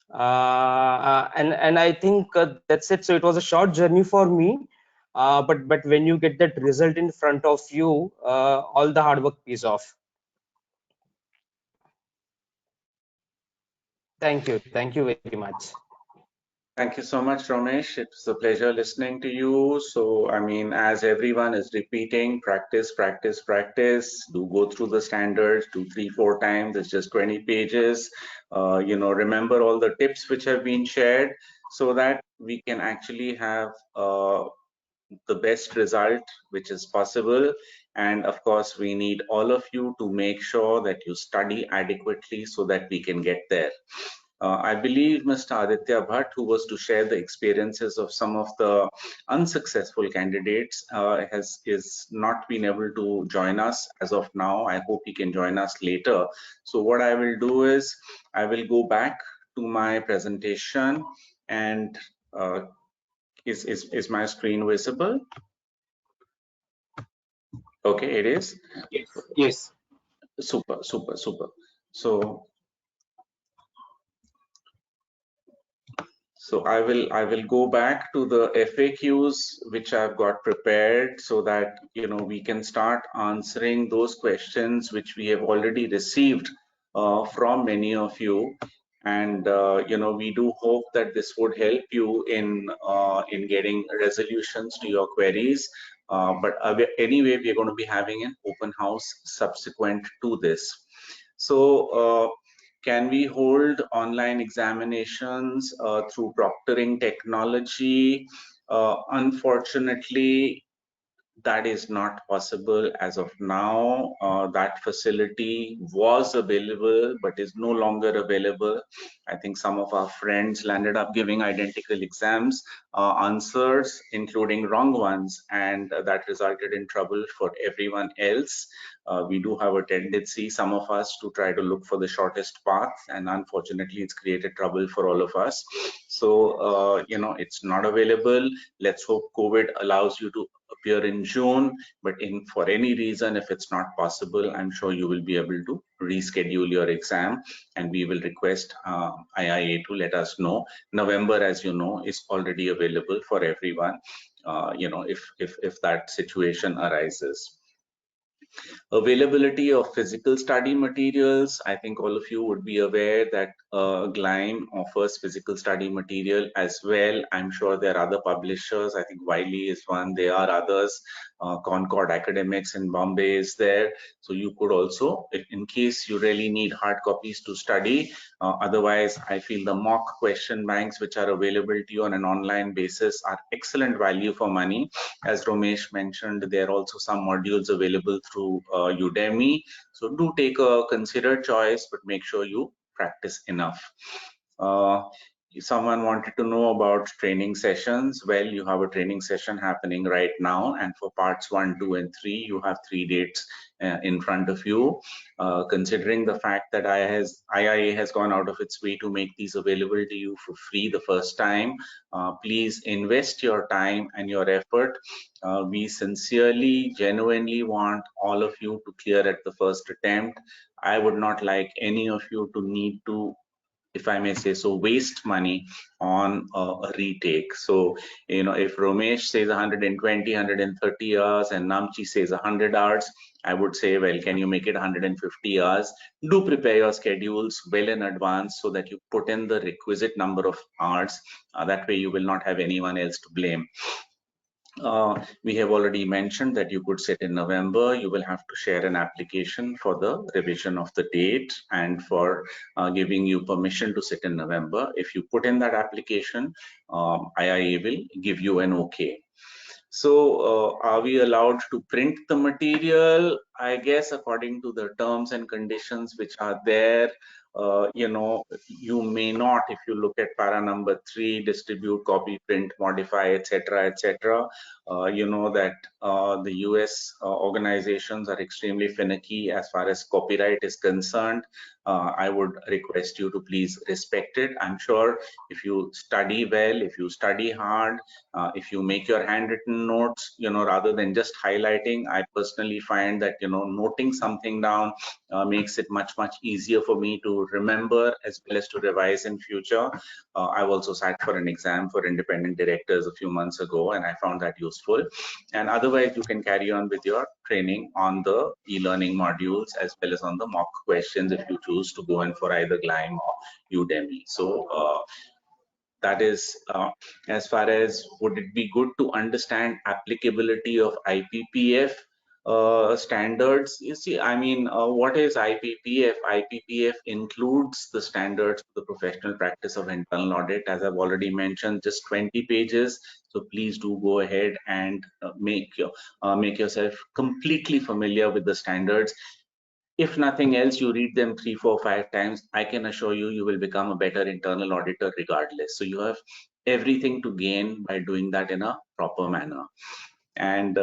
And I think that's it. So it was a short journey for me, but when you get that result in front of you, all the hard work pays off. Thank you very much. Thank you so much, Ramesh. It's a pleasure listening to you. So, I mean, as everyone is repeating, practice, practice, practice. Do go through the standards 2, 3, 4 times. It's just 20 pages. Remember all the tips which have been shared so that we can actually have the best result which is possible. And of course, we need all of you to make sure that you study adequately so that we can get there. I believe Mr. Aditya Bhatt, who was to share the experiences of some of the unsuccessful candidates, is not been able to join us as of now. I hope he can join us later. So what I will do is I will go back to my presentation, and is my screen visible? Okay, it is. Yes. Super. So I will go back to the FAQs which I've got prepared so that we can start answering those questions which we have already received from many of you, and we do hope that this would help you in getting resolutions to your queries. But anyway, we are going to be having an open house subsequent to this. So can we hold online examinations through proctoring technology? Unfortunately, that is not possible as of now. That facility was available but is no longer available. I think some of our friends landed up giving identical exams, answers including wrong ones, and that resulted in trouble for everyone else. We do have a tendency, some of us, to try to look for the shortest path, and unfortunately it's created trouble for all of us. So it's not available. Let's hope COVID allows you to appear in June, but for any reason, if it's not possible, I'm sure you will be able to reschedule your exam, and we will request IIA to let us know. November, as you know, is already available for everyone, if that situation arises. Availability of physical study materials. I think all of you would be aware that Gleim offers physical study material as well. I'm sure there are other publishers. I think Wiley is one. There are others. Concord Academics in Bombay is there. So you could also, in case you really need hard copies to study. Otherwise, I feel the mock question banks which are available to you on an online basis are excellent value for money. As Ramesh mentioned, there are also some modules available through Udemy. So do take a considered choice, but make sure you practice enough. someone wanted to know about training sessions. Well, you have a training session happening right now, and for parts 1, 2, and 3, you have 3 dates in front of you. Considering the fact that IIA has gone out of its way to make these available to you for free the first time, please invest your time and your effort. We sincerely, genuinely want all of you to clear at the first attempt. I would not like any of you to need to, if I may say so, waste money on a retake. So, if Romesh says 120, 130 hours and Namchi says 100 hours, I would say, well, can you make it 150 hours? Do prepare your schedules well in advance so that you put in the requisite number of hours. That way you will not have anyone else to blame. We have already mentioned that you could sit in November. You will have to share an application for the revision of the date and for giving you permission to sit in November. If you put in that application, IIA will give you an okay. So are we allowed to print the material? I guess according to the terms and conditions which are there, you may not, if you look at para number 3, distribute, copy, print, modify, etc., etc. You know that the US organizations are extremely finicky as far as copyright is concerned. I would request you to please respect it. I'm sure if you study well, if you study hard, if you make your handwritten notes, rather than just highlighting, I personally find that, noting something down makes it much easier for me to remember as well as to revise in future. I've also sat for an exam for independent directors a few months ago, and I found that useful. And otherwise, you can carry on with your training on the e-learning modules as well as on the mock questions if you choose to go in for either Gleim or Udemy. So that is as far as would it be good to understand applicability of IPPF standards. You see, I mean, what is IPPF? IPPF includes the standards for the professional practice of internal audit. As I've already mentioned, just 20 pages. So please do go ahead and make yourself completely familiar with the standards. If nothing else, you read them 3, 4, 5 times. I can assure you, you will become a better internal auditor regardless. So you have everything to gain by doing that in a proper manner. And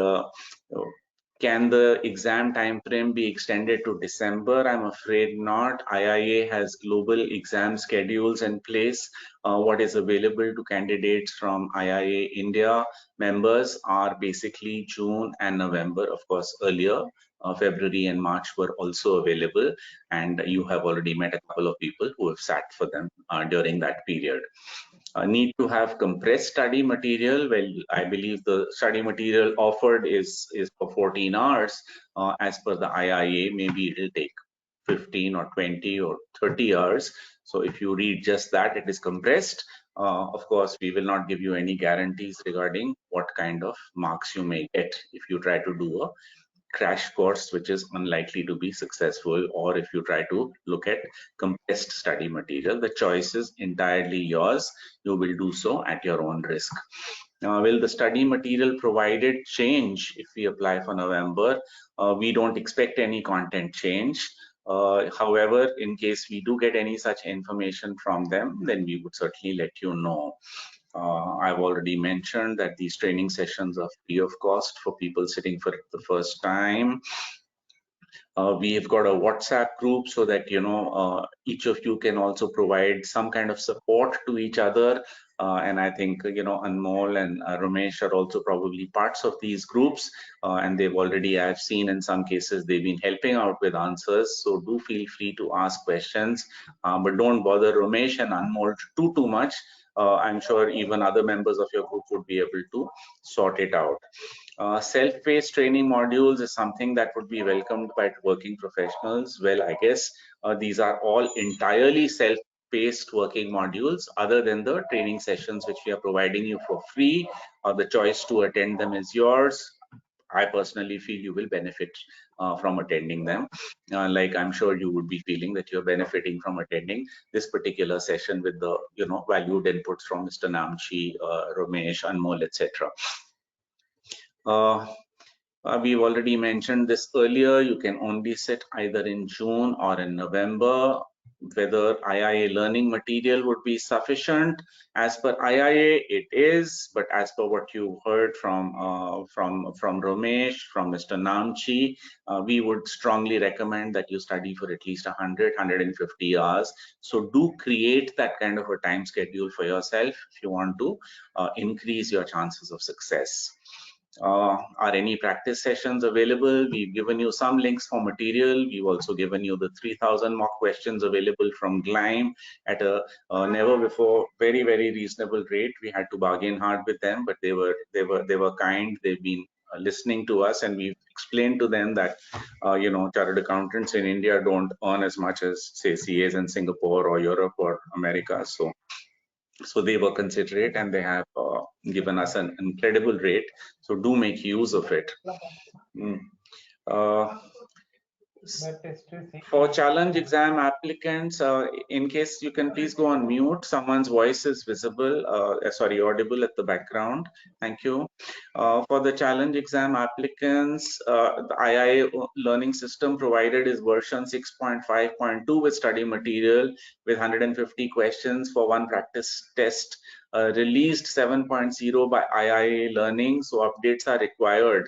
can the exam time frame be extended to December? I'm afraid not. IIA has global exam schedules in place. What is available to candidates from IIA India members are basically June and November. Of course, earlier, February and March were also available, and you have already met a couple of people who have sat for them during that period. Need to have compressed study material. Well, I believe the study material offered is for 14 hours as per the IIA. Maybe it will take 15 or 20 or 30 hours. So if you read just that, it is compressed. Of course, we will not give you any guarantees regarding what kind of marks you may get if you try to do a crash course, which is unlikely to be successful, or if you try to look at compressed study material. The choice is entirely yours. You will do so at your own risk. Will the study material provided change if we apply for November? We don't expect any content change. However, in case we do get any such information from them, then we would certainly let you know. I've already mentioned that these training sessions are free of cost for people sitting for the first time. We have got a WhatsApp group so that, each of you can also provide some kind of support to each other. And I think, Anmol and Ramesh are also probably parts of these groups. And they've already, I've seen in some cases, they've been helping out with answers. So do feel free to ask questions, but don't bother Ramesh and Anmol too much. I'm sure even other members of your group would be able to sort it out. Self-paced training modules is something that would be welcomed by working professionals. Well, I guess these are all entirely self-paced working modules other than the training sessions which we are providing you for free. The choice to attend them is yours. I personally feel you will benefit from attending them. Like I'm sure you would be feeling that you're benefiting from attending this particular session with the valued inputs from Mr. Namchi, Ramesh, Anmol, etc. We've already mentioned this earlier. You can only sit either in June or in November. whether IIA learning material would be sufficient. As per IIA, it is, but as per what you heard from Ramesh, from Mr. Namchi, we would strongly recommend that you study for at least 150 hours. So do create that kind of a time schedule for yourself if you want to increase your chances of success. Are any practice sessions available? We've given you some links for material. We've also given you the 3,000 mock questions available from Gleim at a never before very reasonable rate. We had to bargain hard with them, but they were kind. They've been listening to us, and we've explained to them that chartered accountants in India don't earn as much as say CAs in Singapore or Europe or America. So they were considerate, and they have given us an incredible rate. So do make use of it. For challenge exam applicants, in case you can please go on mute, someone's voice is visible, audible at the background. Thank you. For the challenge exam applicants, the IIA learning system provided is version 6.5.2 with study material with 150 questions for one practice test, released 7.0 by IIA Learning, so updates are required.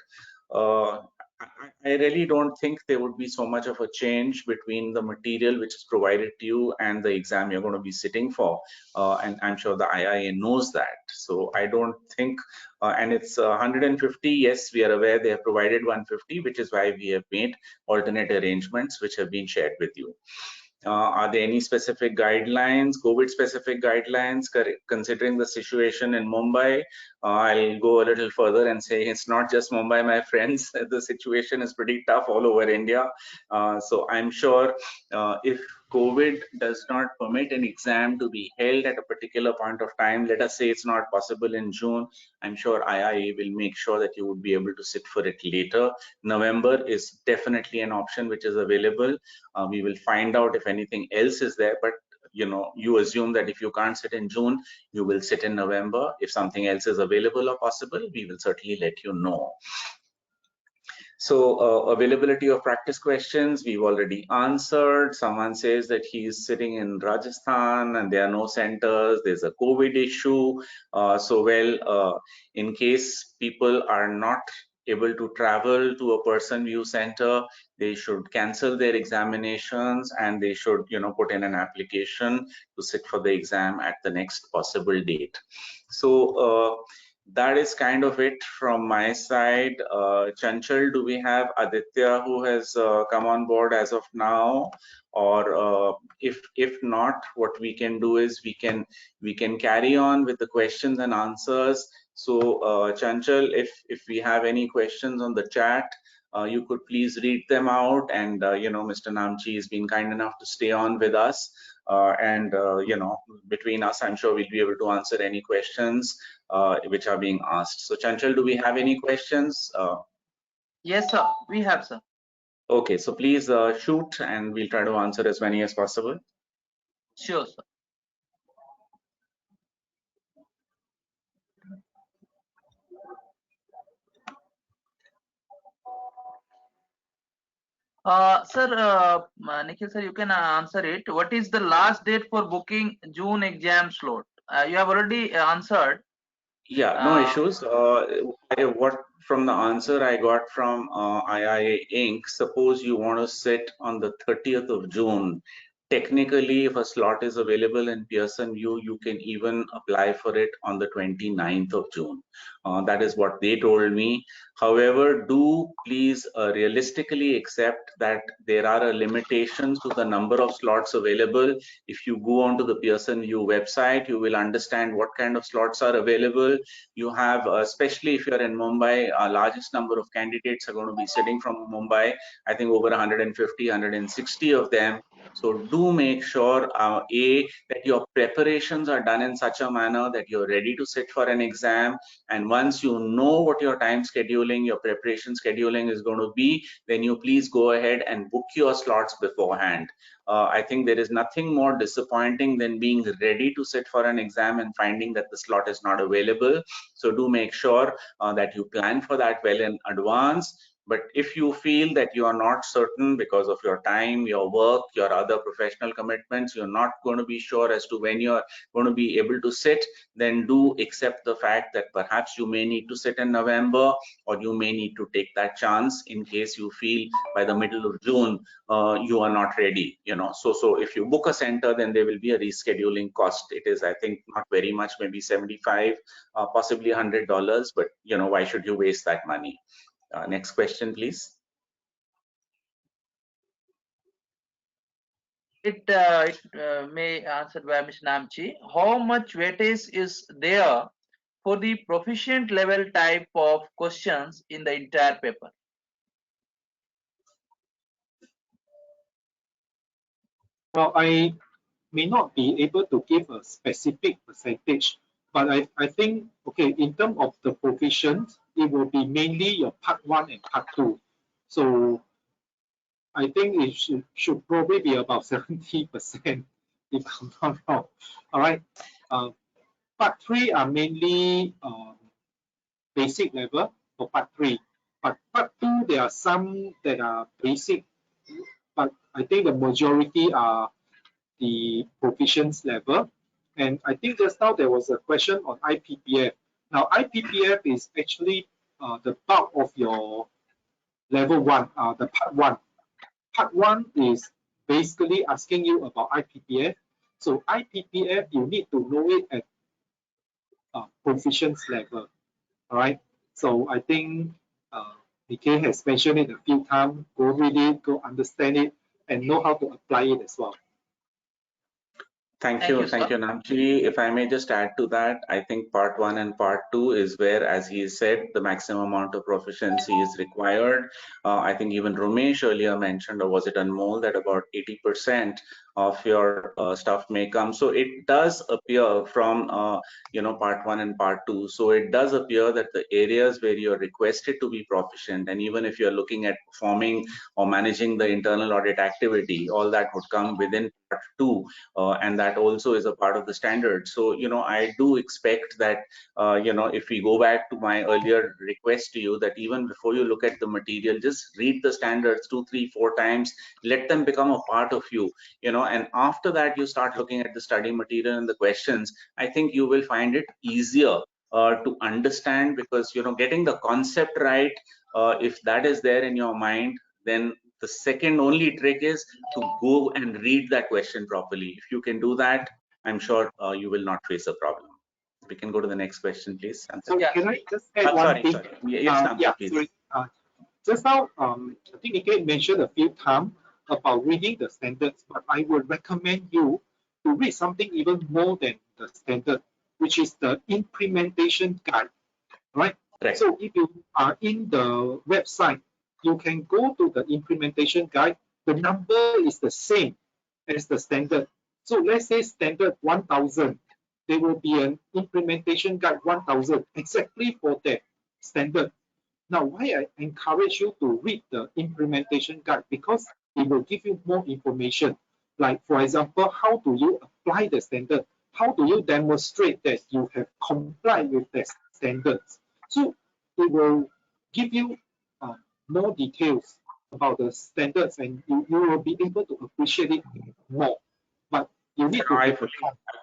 I really don't think there would be so much of a change between the material which is provided to you and the exam you're going to be sitting for. And I'm sure the IIA knows that. So I don't think, and it's 150. Yes, we are aware they have provided 150, which is why we have made alternate arrangements which have been shared with you. Are there any specific guidelines, COVID specific guidelines, considering the situation in Mumbai? I'll go a little further and say it's not just Mumbai, my friends. The situation is pretty tough all over India. So I'm sure if COVID does not permit an exam to be held at a particular point of time, let us say it's not possible in June, I'm sure IIA will make sure that you would be able to sit for it later. November is definitely an option which is available. We will find out if anything else is there, but you assume that if you can't sit in June, you will sit in November. If something else is available or possible, we will certainly let you know. So availability of practice questions, we've already answered. Someone says that he's sitting in Rajasthan and there are no centers. There's a COVID issue. In case people are not able to travel to a person view center, they should cancel their examinations and they should put in an application to sit for the exam at the next possible date. So that is kind of it from my side. Chanchal, do we have Aditya who has come on board as of now? Or if not, what we can do is we can carry on with the questions and answers. So Chanchal, if we have any questions on the chat, you could please read them out. And Mr. Namchi has been kind enough to stay on with us. Between us, I'm sure we'll be able to answer any questions which are being asked. So Chanchal, do we have any questions? Yes, sir. We have, sir. Okay, so please shoot and we'll try to answer as many as possible. Sure, sir. Sir, Nikhil sir, you can answer it. What is the last date for booking June exam slot? You have already answered. Yeah, no issues. What from the answer I got from IIA Inc., suppose you want to sit on the 30th of June. Technically, if a slot is available in Pearson VUE, you can even apply for it on the 29th of June. That is what they told me. However, do please realistically accept that there are limitations to the number of slots available. If you go onto the Pearson VUE website, you will understand what kind of slots are available. You have, especially if you're in Mumbai, largest number of candidates are going to be sitting from Mumbai. I think over 150, 160 of them. So do make sure, that your preparations are done in such a manner that you're ready to sit for an exam. And once you know what your time scheduling, your preparation scheduling is going to be, then you please go ahead and book your slots beforehand. I think there is nothing more disappointing than being ready to sit for an exam and finding that the slot is not available. So do make sure that you plan for that well in advance. But if you feel that you are not certain because of your time, your work, your other professional commitments, you're not going to be sure as to when you're going to be able to sit, then do accept the fact that perhaps you may need to sit in November, or you may need to take that chance in case you feel by the middle of June you are not ready. So if you book a center, then there will be a rescheduling cost. It is, I think, not very much, maybe $75, possibly $100, but why should you waste that money? Next question, please. It may answered by Ms. Namchi. How much weightage is there for the proficient level type of questions in the entire paper? Well, I may not be able to give a specific percentage, but I think, okay, in terms of the proficient, it will be mainly your part 1 and part 2. So I think it should probably be about 70%, if I'm not wrong. All right. Part 3 are mainly basic level for part 3. But part 2, there are some that are basic, but I think the majority are the proficiency level. And I think just now there was a question on IPPF. Now, IPPF is actually the bulk of your level 1, the part 1. Part 1 is basically asking you about IPPF. So IPPF, you need to know it at proficiency level. All right. So I think Nikkei has mentioned it a few times. Go read it, go understand it, and know how to apply it as well. Thank you, Namchi. If I may just add to that, I think part 1 and part 2 is where, as he said, the maximum amount of proficiency is required. I think even Ramesh earlier mentioned, or was it Anmol, that about 80% of your stuff may come. So it does appear from part 1 and part 2. So it does appear that the areas where you're requested to be proficient, and even if you're looking at performing or managing the internal audit activity, all that would come within part 2, and that also is a part of the standard. So I do expect that if we go back to my earlier request to you, that even before you look at the material, just read the standards 2, 3, 4 times, let them become a part of you, and after that you start looking at the study material and the questions. I think you will find it easier to understand, because getting the concept right, if that is there in your mind, then the second only trick is to go and read that question properly. If you can do that, I'm sure you will not face a problem. We can go to the next question, please. So can I just add one thing? Sorry. Yes, please. Sorry. Just now, I think Nikkei mentioned a few times about reading the standards, but I would recommend you to read something even more than the standard, which is the implementation guide, right? So if you are in the website, you can go to the implementation guide. The number is the same as the standard. So let's say standard 1000. There will be an implementation guide 1000 exactly for that standard. Now, why I encourage you to read the implementation guide, because it will give you more information. Like, for example, how do you apply the standard? How do you demonstrate that you have complied with the standards? So it will give you more details about the standards, and you will be able to appreciate it more. But you need to. I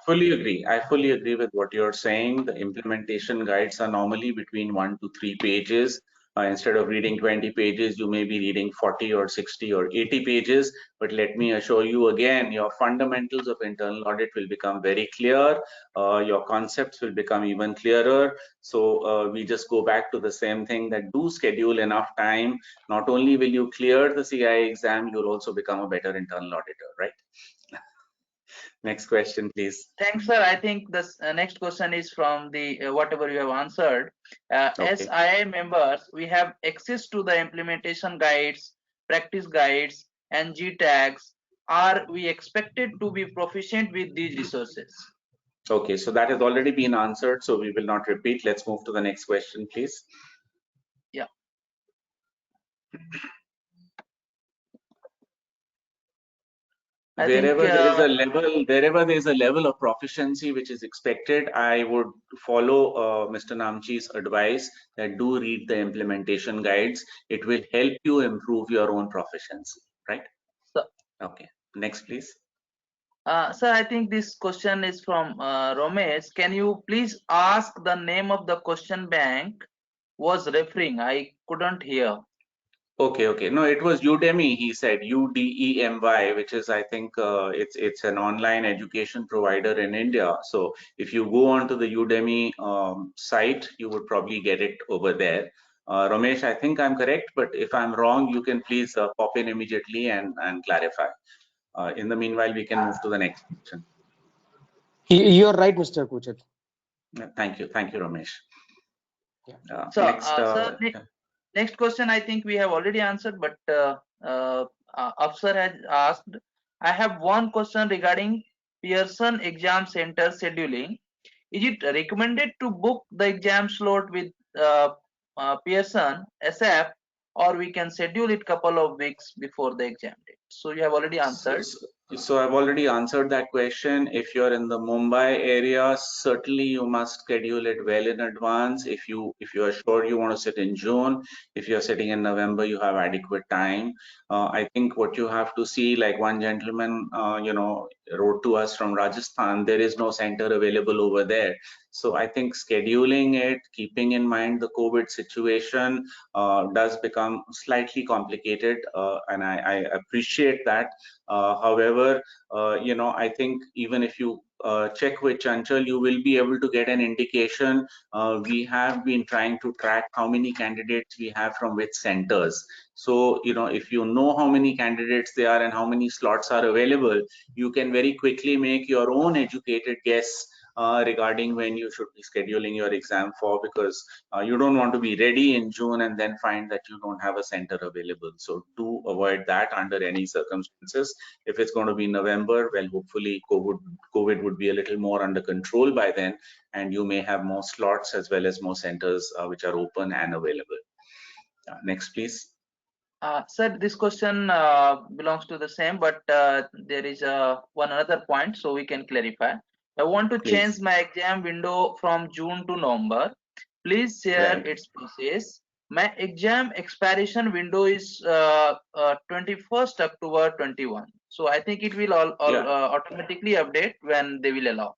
fully agree. I fully agree with what you're saying. The implementation guides are normally between 1 to 3 pages. Instead of reading 20 pages, you may be reading 40 or 60 or 80 pages. But let me assure you again, your fundamentals of internal audit will become very clear. Your concepts will become even clearer. So we just go back to the same thing, that do schedule enough time. Not only will you clear the CIA exam, you'll also become a better internal auditor, right? Next question, please. Thanks, sir. I think this next question is from the whatever you have answered. As IA members, we have access to the implementation guides, practice guides, and G tags. Are we expected to be proficient with these resources? Okay, so that has already been answered, so we will not repeat. Let's move to the next question, please. Yeah. I think wherever there is a level of proficiency which is expected, I would follow Mr. Namchi's advice that do read the implementation guides. It will help you improve your own proficiency, right? So, okay, next please. sir, I think this question is from Ramesh. Can you please ask the name of the question bank was referring? I couldn't hear. Okay. No, it was Udemy. He said UDEMY, which is, I think, it's an online education provider in India. So if you go onto the Udemy site, you would probably get it over there. Ramesh, I think I'm correct, but if I'm wrong, you can please pop in immediately and clarify. In the meanwhile, we can move to the next question. You're right, Mr. Kuchat. Thank you, Ramesh. Yeah. So, next, sir, next question I think we have already answered, but Afsar has asked. I have one question regarding Pearson Exam Center scheduling. Is it recommended to book the exam slot with Pearson SF, or we can schedule it couple of weeks before the exam date? So you have already answered. So I've already answered that question. If you're in the Mumbai area, certainly you must schedule it well in advance. If you are sure you want to sit in June, if you're sitting in November, you have adequate time. I think what you have to see, like one gentleman, wrote to us from Rajasthan, there is no center available over there. So I think scheduling it, keeping in mind the COVID situation, does become slightly complicated, and I appreciate that. However, I think even if you check with Chanchal, you will be able to get an indication. We have been trying to track how many candidates we have from which centers. So, if you know how many candidates there are and how many slots are available, you can very quickly make your own educated guess regarding when you should be scheduling your exam for, because you don't want to be ready in June and then find that you don't have a center available. So do avoid that under any circumstances. If it's going to be November, well, hopefully COVID would be a little more under control by then, and you may have more slots as well as more centers which are open and available. Next, please. Sir, this question belongs to the same, but there is one other point, so we can clarify. I want to change my exam window from June to November. Please share its process. My exam expiration window is 21st October 21. So I think it will automatically update when they will allow.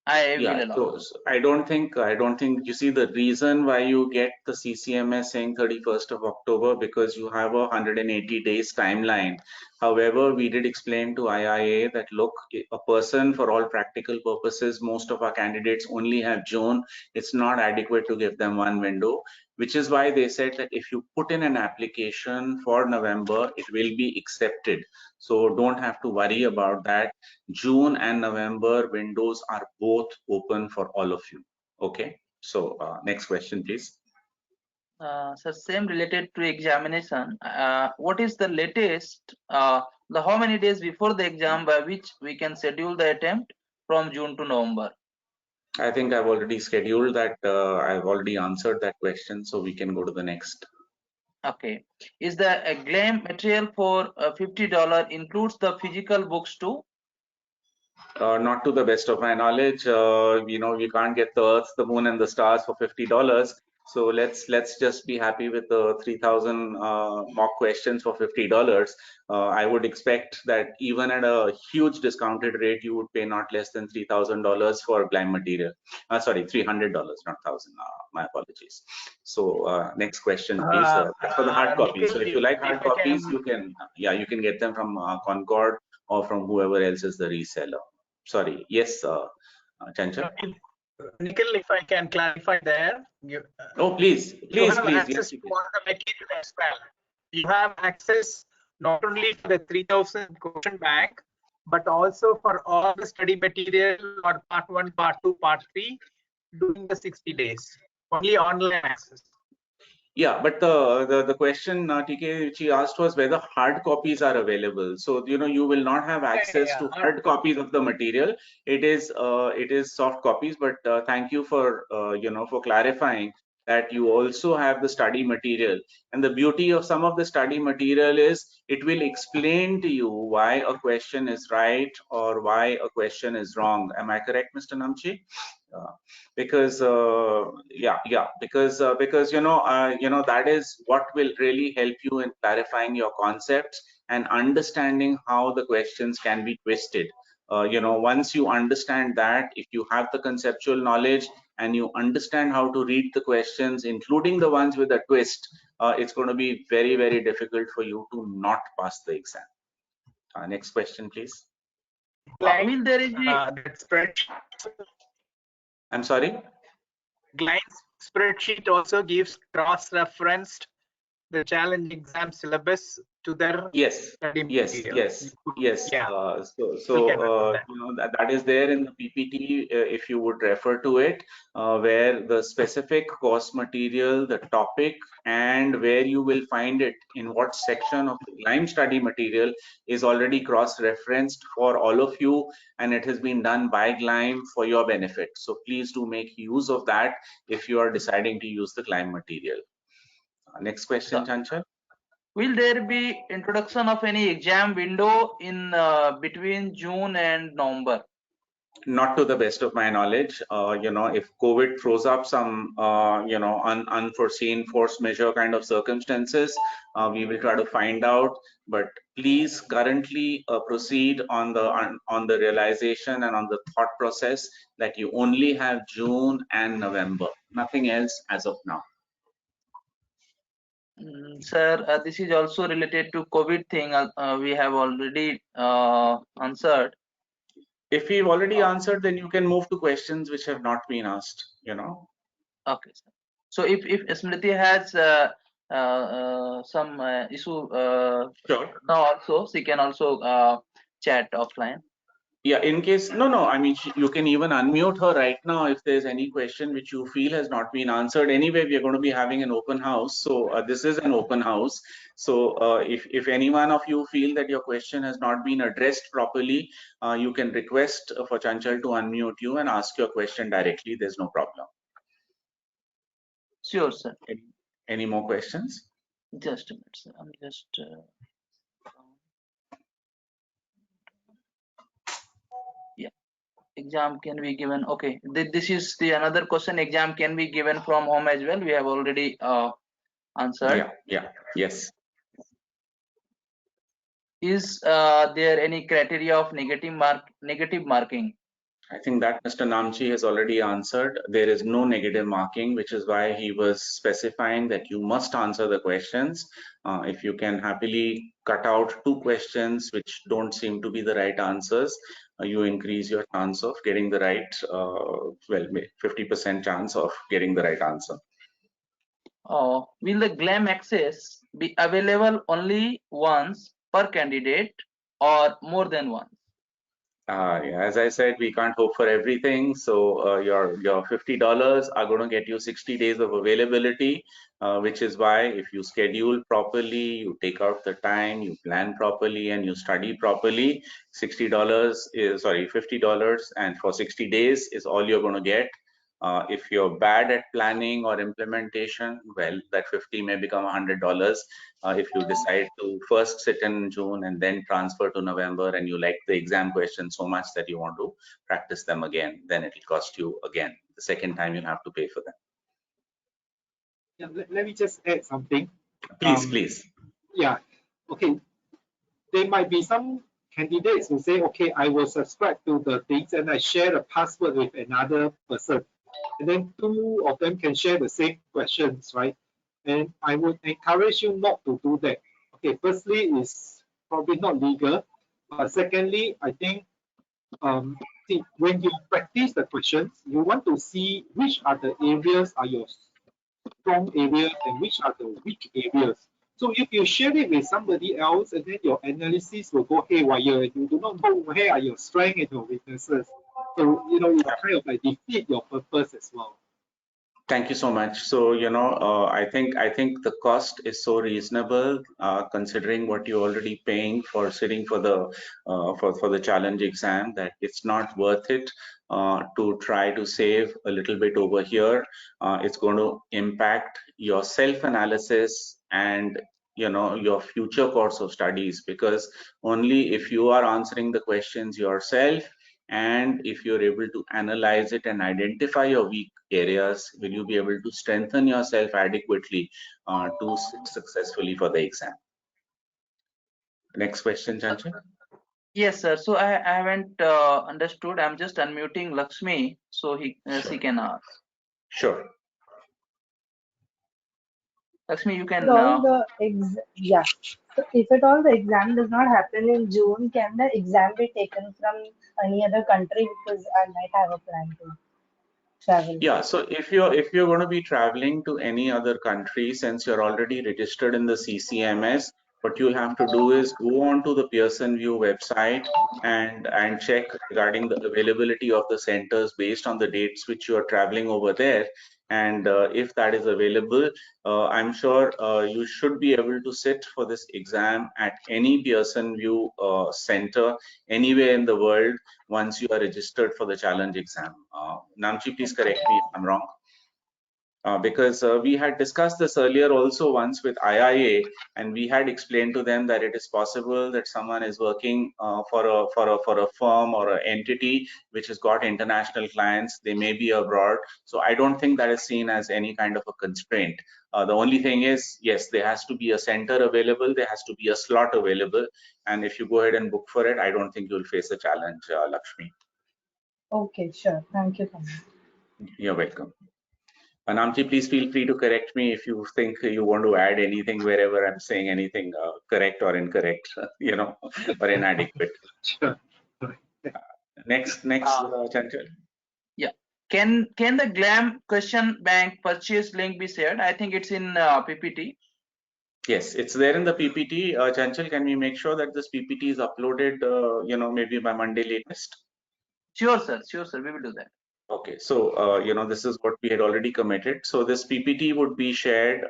So I don't think you see the reason why you get the CCMS saying 31st of October, because you have a 180 days timeline. However, we did explain to IIA that, look, a person, for all practical purposes, most of our candidates only have June. It's not adequate to give them one window, which is why they said that if you put in an application for November, it will be accepted. So don't have to worry about that. June and November windows are both open for all of you. Okay. So next question, please. So same related to examination. What is the latest, how many days before the exam by which we can schedule the attempt from June to November? I think I've already scheduled that. I've already answered that question, so we can go to the next. Okay. Is the exam material for $50 includes the physical books too? Not to the best of my knowledge. You can't get the Earth, the Moon, and the stars for $50. So let's just be happy with the 3,000 mock questions for $50. I would expect that even at a huge discounted rate, you would pay not less than $3,000 for GLAM material. Sorry, $300, not 1,000. My apologies. So next question, please. For the hard copies. So if you like hard copies, you can get them from Concord or from whoever else is the reseller. Sorry. Yes, Chanchal. Nikhil, if I can clarify there. Please. Access to all the material as well. You have access not only to the 3,000 question bank, but also for all the study material or part 1, part 2, part 3 during the 60 days. Only online access. Yeah, but the question, TK, which he asked was whether hard copies are available. So you will not have access to hard copies of the material. It is soft copies. But thank you for for clarifying that you also have the study material. And the beauty of some of the study material is it will explain to you why a question is right or why a question is wrong. Am I correct, Mr. Namchi? Because that is what will really help you in clarifying your concepts and understanding how the questions can be twisted. Once you understand that, if you have the conceptual knowledge and you understand how to read the questions, including the ones with a twist, it's going to be very, very difficult for you to not pass the exam. Next question, please. Will there be that spreadsheet? I'm sorry? Glenn's spreadsheet also gives cross-referenced the challenge exam syllabus to their Yes, study yes, material. yes, yes. Yeah. That is there in the PPT, if you would refer to it, where the specific course material, the topic, and where you will find it in what section of the GLIME study material is already cross-referenced for all of you, and it has been done by GLIME for your benefit. So please do make use of that if you are deciding to use the GLIME material. Next question, Chanchal. Will there be introduction of any exam window in between June and November? Not to the best of my knowledge. If COVID throws up some, unforeseen force majeure kind of circumstances, we will try to find out. But please currently proceed on the realization and on the thought process that you only have June and November, nothing else as of now. Sir, this is also related to COVID thing. We have already answered. If we've already answered, then you can move to questions which have not been asked. Okay, sir. So if Smriti has some issue Sure. now also, she can also chat offline. Yeah, in case, no, I mean, you can even unmute her right now if there's any question which you feel has not been answered. Anyway, we are going to be having an open house. So this is an open house. So if any one of you feel that your question has not been addressed properly, you can request for Chanchal to unmute you and ask your question directly. There's no problem. Sure, sir. Any more questions? Just a minute, sir. I'm just. Exam can be given. Okay, this is the another question. Exam can be given from home as well. We have already answered. Yeah, yes. Is there any criteria of negative marking? I think that Mr. Namchi has already answered. There is no negative marking, which is why he was specifying that you must answer the questions. If you can happily cut out 2 questions which don't seem to be the right answers, you increase your chance of getting the right, 50% chance of getting the right answer. Will the GLAM access be available only once per candidate or more than once? Yeah, as I said, we can't hope for everything. So your $50 are going to get you 60 days of availability, which is why if you schedule properly, you take out the time, you plan properly, and you study properly, $50, and for 60 days is all you're going to get. If you're bad at planning or implementation, well, that 50 may become $100. If you decide to first sit in June and then transfer to November, and you like the exam questions so much that you want to practice them again, then it will cost you again. The second time you'll have to pay for them. Yeah, let me just add something. Please. Yeah, okay. There might be some candidates who say, okay, I will subscribe to the things and I share the password with another person. And then 2 of them can share the same questions, right? And I would encourage you not to do that. Okay, firstly, it's probably not legal. But secondly, I think see, when you practice the questions, you want to see which are the areas are your strong areas and which are the weak areas. So if you share it with somebody else and then your analysis will go haywire, you do not know where are your strengths and your weaknesses. So, it kind of like defeat your purpose as well. Thank you so much. So, I think the cost is so reasonable, considering what you're already paying for sitting for the for the challenge exam, that it's not worth it to try to save a little bit over here. It's going to impact your self-analysis and your future course of studies, because only if you are answering the questions yourself, and if you're able to analyze it and identify your weak areas, will you be able to strengthen yourself adequately to sit successfully for the exam. Next question, Chanchal. Yes, sir. So I haven't understood. I'm just unmuting Lakshmi so she can ask. Sure. Lakshmi, you can. Yeah. So if at all the exam does not happen in June, can the exam be taken from any other country, because I might have a plan to travel? Yeah, so if you're going to be traveling to any other country, since you're already registered in the CCMS, what you'll have to do is go on to the Pearson VUE website and check regarding the availability of the centers based on the dates which you are traveling over there. And if that is available, I'm sure you should be able to sit for this exam at any Pearson VUE center anywhere in the world once you are registered for the challenge exam. Namchi, please correct me if I'm wrong. Because we had discussed this earlier also once with IIA, and we had explained to them that it is possible that someone is working for a firm or an entity which has got international clients. They may be abroad, so I don't think that is seen as any kind of a constraint. The only thing is, yes, there has to be a center available, there has to be a slot available, and if you go ahead and book for it, I don't think you'll face a challenge, Lakshmi. Okay, sure. Thank you so much. You're welcome. Namchi, please feel free to correct me if you think you want to add anything wherever I'm saying anything correct or incorrect, or inadequate. Sure. Next, Chanchal. Yeah. Can the GLAM question bank purchase link be shared? I think it's in PPT. Yes, it's there in the PPT. Chanchal, can we make sure that this PPT is uploaded, maybe by Monday latest? Sure, sir. Sure, sir. We will do that. Okay, so this is what we had already committed. So this PPT would be shared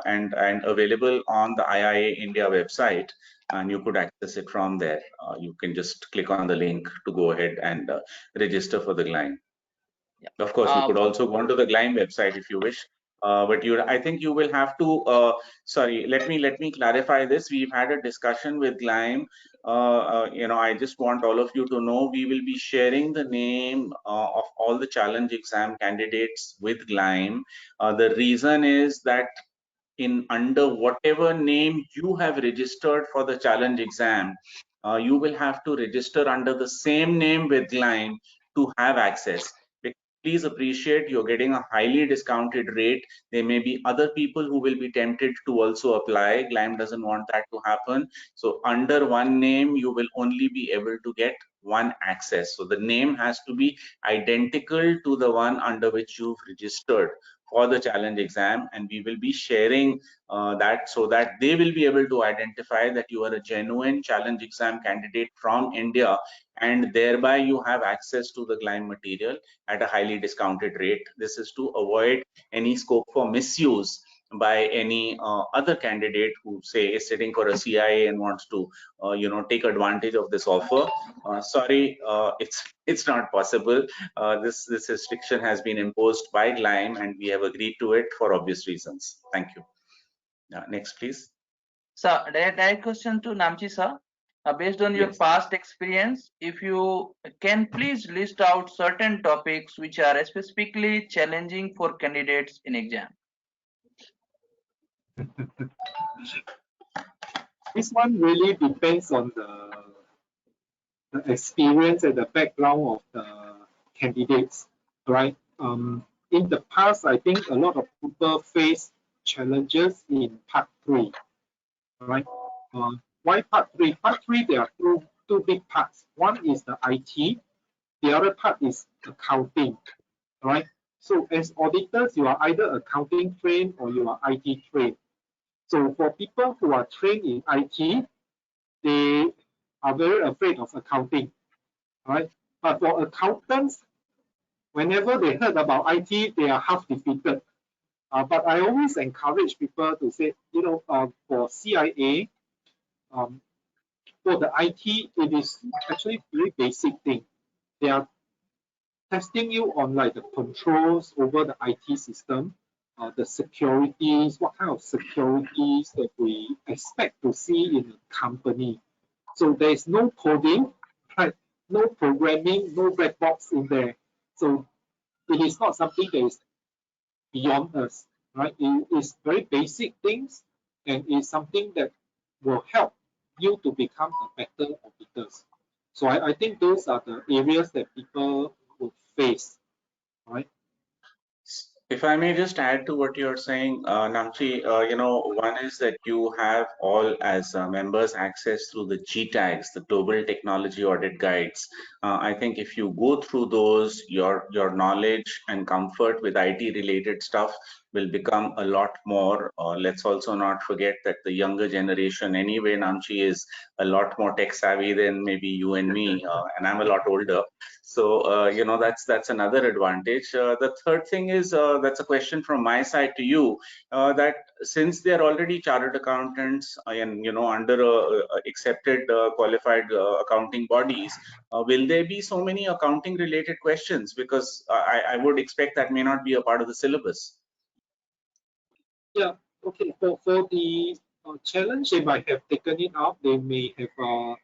and available on the IIA India website, and you could access it from there. You can just click on the link to go ahead and register for the GLIME. Yeah. Of course, you could also go onto the GLIME website if you wish. But I think you will have to. Sorry, let me clarify this. We've had a discussion with GLIME. I just want all of you to know we will be sharing the name of all the challenge exam candidates with GLIME. The reason is that under whatever name you have registered for the challenge exam, you will have to register under the same name with GLIME to have access. Please appreciate you're getting a highly discounted rate. There may be other people who will be tempted to also apply. GLIME doesn't want that to happen. So under one name, you will only be able to get one access. So the name has to be identical to the one under which you've registered for the challenge exam, and we will be sharing that so that they will be able to identify that you are a genuine challenge exam candidate from India, and thereby you have access to the GLIME material at a highly discounted rate. This is to avoid any scope for misuse by any other candidate who say is sitting for a CIA and wants to take advantage of this offer. Sorry, it's not possible. This restriction has been imposed by GLIME and we have agreed to it for obvious reasons. Thank you. Next, please. Sir, direct question to Namchi sir. Based on your past experience, if you can please list out certain topics which are specifically challenging for candidates in exam. This one really depends on the experience and the background of the candidates, right? In the past, I think a lot of people face challenges in part 3, right? Why part 3? Part 3, there are two big parts. One is the IT, the other part is accounting, right? So as auditors, you are either accounting trained or you are IT trained. So for people who are trained in IT, they are very afraid of accounting, right? But for accountants, whenever they heard about IT, they are half defeated. But I always encourage people to say, for CIA, for the IT, it is actually very basic thing. They are testing you on like the controls over the IT system, the securities, what kind of securities that we expect to see in a company. So there is no coding, right? No programming, no black box in there. So it is not something that is beyond us, right? It is very basic things, and it's something that will help you to become a better auditors. So I think those are the areas that people would face, right? If I may just add to what you're saying, Namchi, one is that you have all as members access through the GTAGs, the Global Technology Audit Guides. I think if you go through those, your knowledge and comfort with IT related stuff will become a lot more. Let's also not forget that the younger generation anyway, Namchi, is a lot more tech savvy than maybe you and me, and I'm a lot older. So, that's another advantage. The third thing is, that's a question from my side to you, that since they are already chartered accountants and, under accepted qualified accounting bodies, will there be so many accounting related questions? Because I would expect that may not be a part of the syllabus. Yeah, okay. For the challenge, they might have taken it up. They may have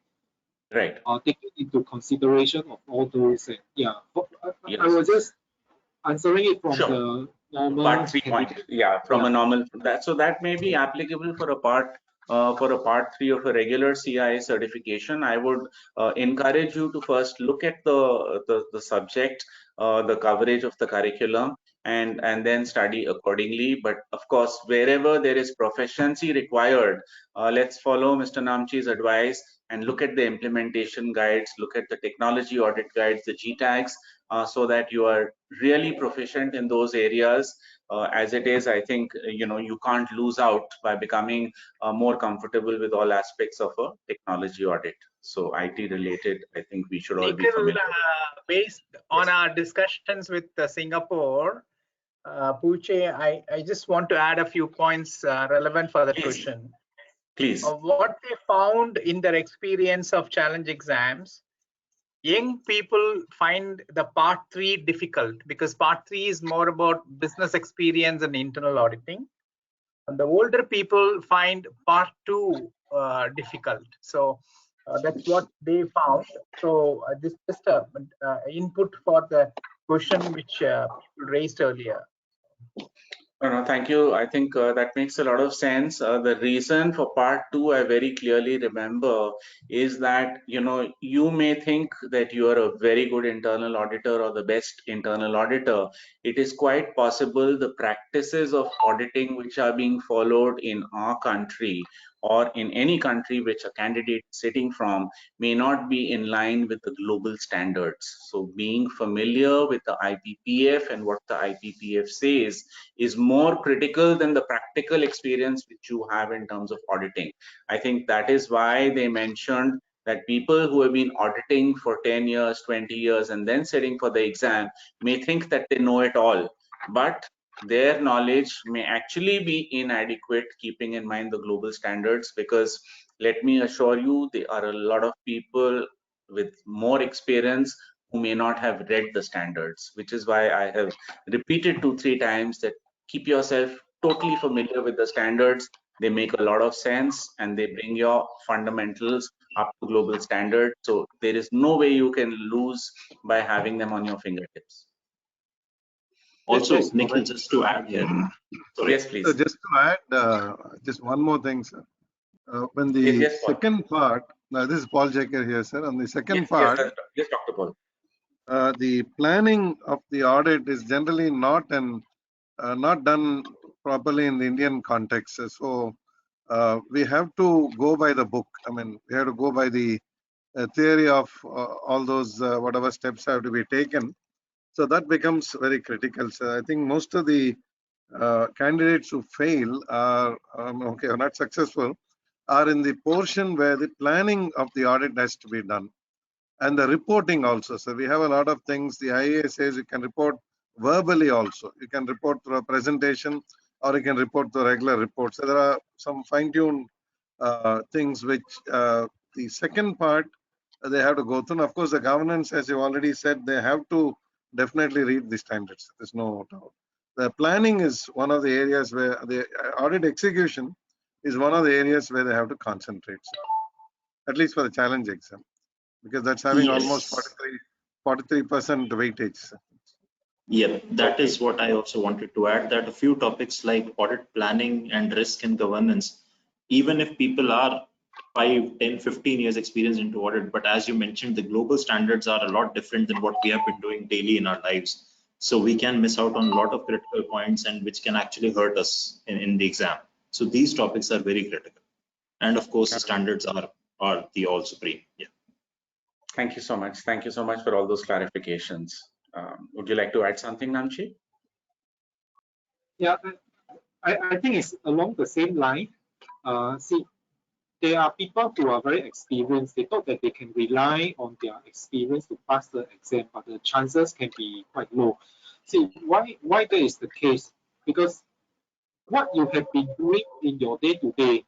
Right. taken into consideration of all those. Yeah, Yes. I was just answering it from Sure. the normal Part 3 point, from a normal that may be applicable for a part 3 of a regular CIA certification. I would encourage you to first look at the subject, the coverage of the curriculum, and then study accordingly. But of course, wherever there is proficiency required, let's follow Mr. Namchi's advice and look at the implementation guides, look at the technology audit guides, the GTAGs, so that you are really proficient in those areas. As it is, I think, you can't lose out by becoming more comfortable with all aspects of a technology audit. So IT related, I think we should all be familiar. Based on our discussions with Singapore, Pooche, I just want to add a few points relevant for the question. Please. What they found in their experience of challenge exams, young people find the part 3 difficult because part 3 is more about business experience and internal auditing. And the older people find part 2 difficult. So that's what they found. So this is just input for the question which people raised earlier. No, thank you. I think that makes a lot of sense. The reason for part 2, I very clearly remember, is that, you may think that you are a very good internal auditor or the best internal auditor. It is quite possible the practices of auditing which are being followed in our country or in any country which a candidate is sitting from may not be in line with the global standards. So being familiar with the IPPF and what the IPPF says is more critical than the practical experience which you have in terms of auditing. I think that is why they mentioned that people who have been auditing for 10 years, 20 years, and then sitting for the exam may think that they know it all, but their knowledge may actually be inadequate, keeping in mind the global standards, because let me assure you, there are a lot of people with more experience who may not have read the standards, which is why I have repeated 2-3 times that keep yourself totally familiar with the standards. They make a lot of sense and they bring your fundamentals up to global standards. So there is no way you can lose by having them on your fingertips. Also, Nikhil, just to add here. Sorry. Yes, please. So just to add, just one more thing, sir. When the second part, this is Paul Jaker here, sir. On the second part, yes, Dr. Paul. The planning of the audit is generally not done properly in the Indian context. So we have to go by the book. I mean, we have to go by the theory of all those whatever steps have to be taken. So that becomes very critical. So I think most of the candidates who fail are not successful are in the portion where the planning of the audit has to be done. And the reporting also. So we have a lot of things. The IAS says you can report verbally also. You can report through a presentation or you can report through regular reports. So there are some fine-tuned things which the second part they have to go through. And of course, the governance, as you already said, they have to definitely read the standards. There's no doubt. The planning is one of the areas where the audit execution is one of the areas where they have to concentrate, at least for the challenge exam, because that's having almost Yes. 43% weightage. Yeah, that is what I also wanted to add, that a few topics like audit planning and risk and governance, even if people are 5, 10, 15 years experience into audit, but as you mentioned, the global standards are a lot different than what we have been doing daily in our lives. So we can miss out on a lot of critical points and which can actually hurt us in the exam. So these topics are very critical. And of course, the standards are the all supreme. Yeah. Thank you so much. Thank you so much for all those clarifications. Would you like to add something, Namchi? Yeah, I think it's along the same line. See, there are people who are very experienced. They thought that they can rely on their experience to pass the exam, but the chances can be quite low. See, why that is the case? Because what you have been doing in your day-to-day,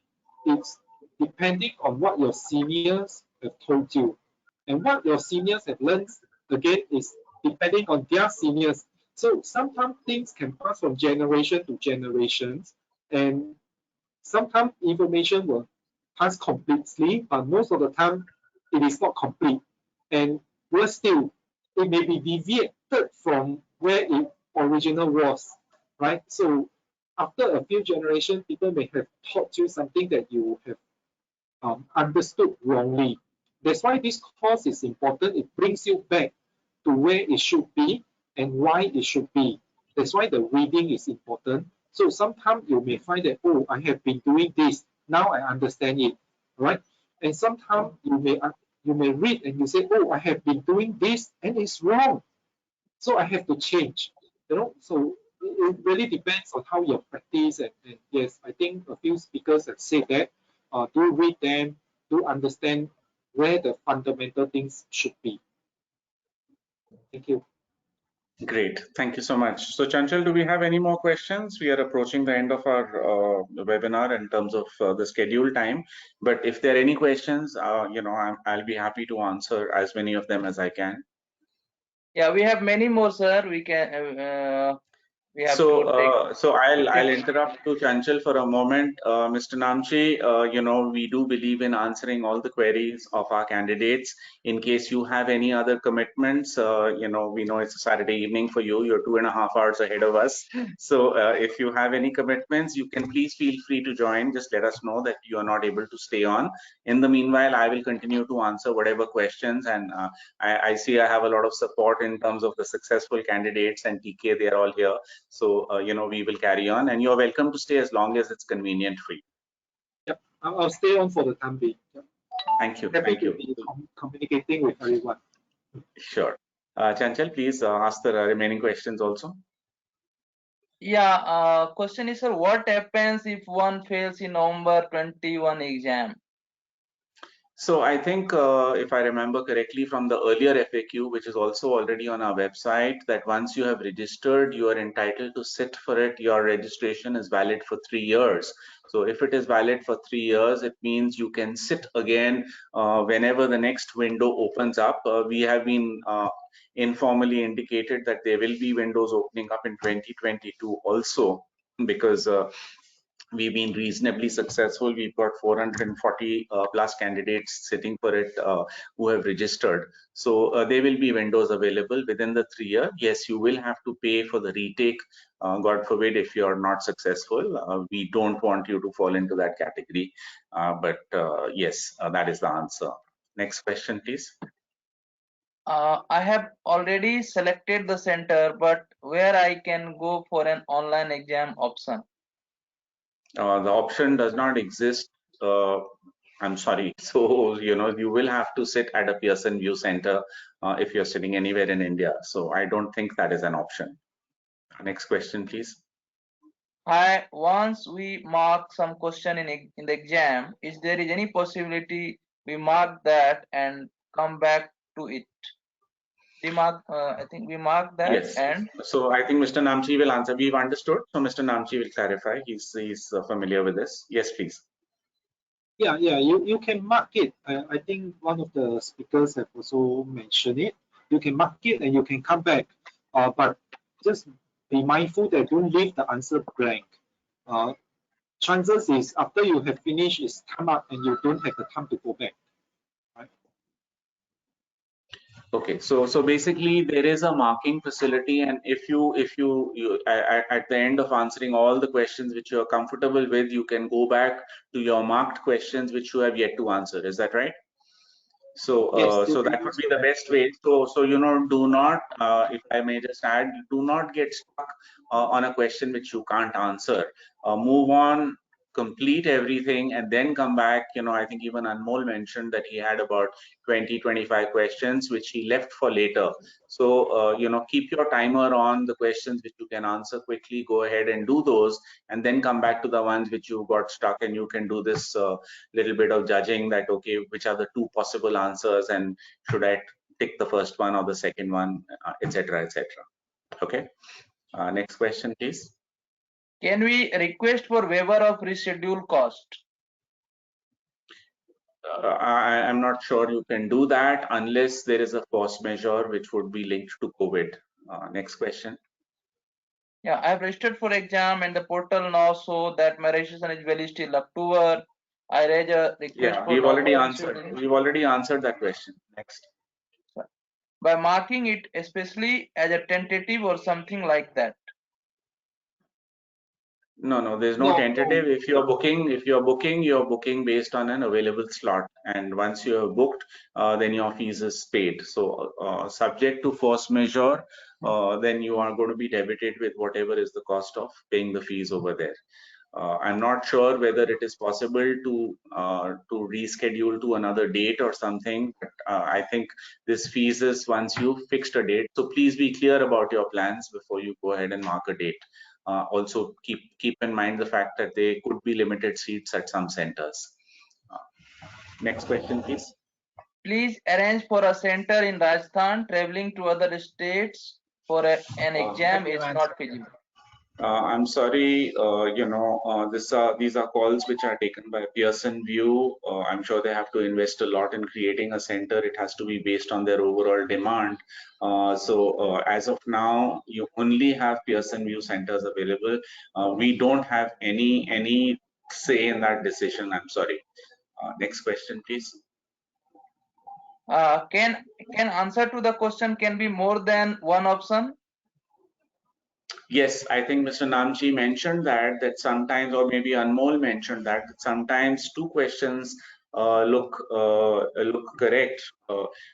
it's depending on what your seniors have told you. And what your seniors have learned, again, is depending on their seniors. So sometimes things can pass from generation to generations, and sometimes information will pass completely, but most of the time it is not complete. And worse still, it may be deviated from where it original was, right? So after a few generations, people may have taught you something that you have understood wrongly. That's why this course is important. It brings you back to where it should be and why it should be. That's why the reading is important. So sometimes you may find that, oh, I have been doing this. Now I understand it, right? And sometimes you may read and you say, oh, I have been doing this and it's wrong. So I have to change. So it really depends on how you practice. And yes, I think a few speakers have said that. Do read them, do understand where the fundamental things should be. Thank you. Great. Thank you so much. So Chanchal, do we have any more questions? We are approaching the end of our webinar in terms of the schedule time. But if there are any questions, I'll be happy to answer as many of them as I can. Yeah, we have many more, sir. We can. We have So I'll interrupt to Chanchal for a moment. Mr. Namchi, we do believe in answering all the queries of our candidates. In case you have any other commitments, we know it's a Saturday evening for you. You're 2.5 hours ahead of us. So if you have any commitments, you can please feel free to join. Just let us know that you are not able to stay on. In the meanwhile, I will continue to answer whatever questions. And I see I have a lot of support in terms of the successful candidates and TK. They are all here. So, we will carry on, and you're welcome to stay as long as it's convenient for you. Yep, I'll stay on for the time being. Yep. Thank you. Happy Thank to you. be communicating with everyone. Sure. Chanchal, please ask the remaining questions also. Yeah, question is, sir, what happens if one fails in November 21 exam? So I think if I remember correctly from the earlier FAQ, which is also already on our website, that once you have registered, you are entitled to sit for it. Your registration is valid for 3 years. So if it is valid for 3 years, it means you can sit again whenever the next window opens up. We have been informally indicated that there will be windows opening up in 2022 also, because we've been reasonably successful. We've got 440 plus candidates sitting for it who have registered. So there will be windows available within the 3 year. Yes, you will have to pay for the retake. God forbid if you're not successful. We don't want you to fall into that category. But yes, that is the answer. Next question, please. I have already selected the center, but where I can go for an online exam option? The option does not exist. I'm sorry. So, you will have to sit at a Pearson VUE Center if you're sitting anywhere in India. So I don't think that is an option. Next question, please. Hi, once we mark some question in the exam, is there any possibility we mark that and come back to it. We mark, I think we mark that. Yes. And so I think Mr. Namchi will answer. We've understood. So Mr. Namchi will clarify. He's familiar with this. Yes, please. Yeah, you can mark it. I think one of the speakers have also mentioned it. You can mark it and you can come back. But just be mindful that don't leave the answer blank. Chances is after you have finished, it's come up and you don't have the time to go back. Right? Okay, so basically there is a marking facility, and if you at the end of answering all the questions which you are comfortable with, you can go back to your marked questions which you have yet to answer. Is that right? So Yes, so that would be the best way. So do not, if I may just add, do not get stuck on a question which you can't answer. Move on, complete everything, and then come back. I think even Anmol mentioned that he had about 20-25 questions which he left for later. So keep your timer on the questions which you can answer quickly. Go ahead and do those, and then come back to the ones which you got stuck, and you can do this little bit of judging that, okay, which are the two possible answers, and should I pick the first one or the second one, etc., etc. Okay. Next question, please. can we request for waiver of reschedule cost? I'm not sure you can do that unless there is a force majeure which would be linked to COVID. Next question. Yeah, I've registered for exam and the portal now so that my registration is valid till October. I raise a request. Yeah, we've already answered. We've already answered that question. Next. By marking it especially as a tentative or something like that. No, there's no tentative. If you're booking based on an available slot, and once you have booked, then your fees is paid. So subject to force majeure, then you are going to be debited with whatever is the cost of paying the fees over there. I'm not sure whether it is possible to reschedule to another date or something, but I think this fees is once you fixed a date. So please be clear about your plans before you go ahead and mark a date. Also keep in mind the fact that there could be limited seats at some centers. Next question, please. Please arrange for a center in Rajasthan. Traveling to other states for an exam is not feasible. I'm sorry, these are calls which are taken by Pearson VUE. I'm sure they have to invest a lot in creating a center. It has to be based on their overall demand. So as of now, you only have Pearson VUE centers available. We don't have any say in that decision. I'm sorry. Next question, please. Can answer to the question can be more than one option? Yes, I think Mr. Namchi mentioned that sometimes, or maybe Anmol mentioned that sometimes two questions look correct.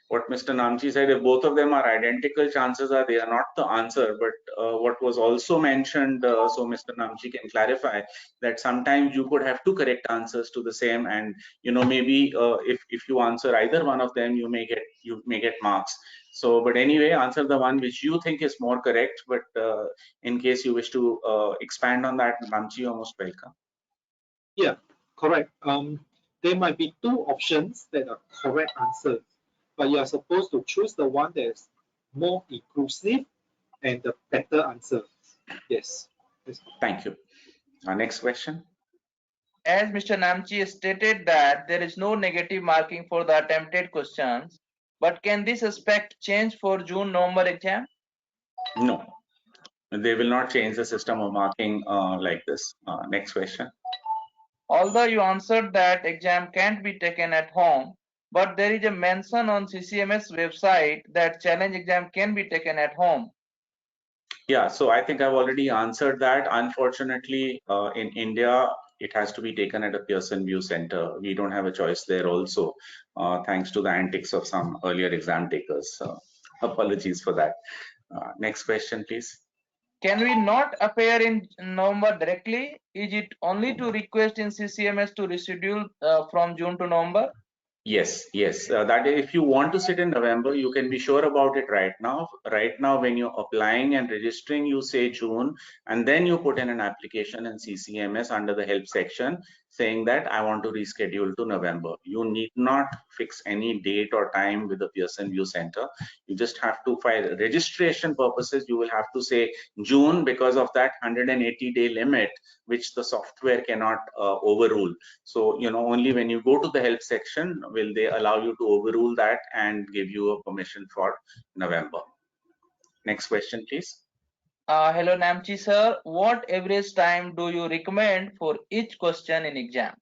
What Mr. Namchi said, if both of them are identical, chances are they are not the answer. But what was also mentioned, so Mr. Namchi can clarify that sometimes you could have two correct answers to the same, and maybe if you answer either one of them, you may get marks. So, but anyway, answer the one which you think is more correct. But in case you wish to expand on that, Namchi, you're most welcome. Yeah, correct. There might be two options that are correct answers, but you are supposed to choose the one that is more inclusive and the better answer. Yes. Thank you. Next question. As Mr. Namchi stated that there is no negative marking for the attempted questions, but can this aspect change for June-November exam? No, they will not change the system of marking like this. Next question. Although you answered that exam can't be taken at home, but there is a mention on CCMS website that challenge exam can be taken at home. Yeah, so I think I've already answered that. Unfortunately, in India, it has to be taken at a Pearson VUE center. We don't have a choice there also, thanks to the antics of some earlier exam takers. Apologies for that. Next question, please. Can we not appear in November directly? Is it only to request in CCMS to reschedule from June to November? Yes. That if you want to sit in November, you can be sure about it right now. Right now, when you're applying and registering, you say June, and then you put in an application in CCMS under the help section. saying that I want to reschedule to November. You need not fix any date or time with the Pearson VUE Center. You just have to file registration purposes. You will have to say June because of that 180-day limit, which the software cannot overrule. So, only when you go to the help section will they allow you to overrule that and give you a permission for November. Next question, please. Hello Namchi sir, what average time do you recommend for each question in exam?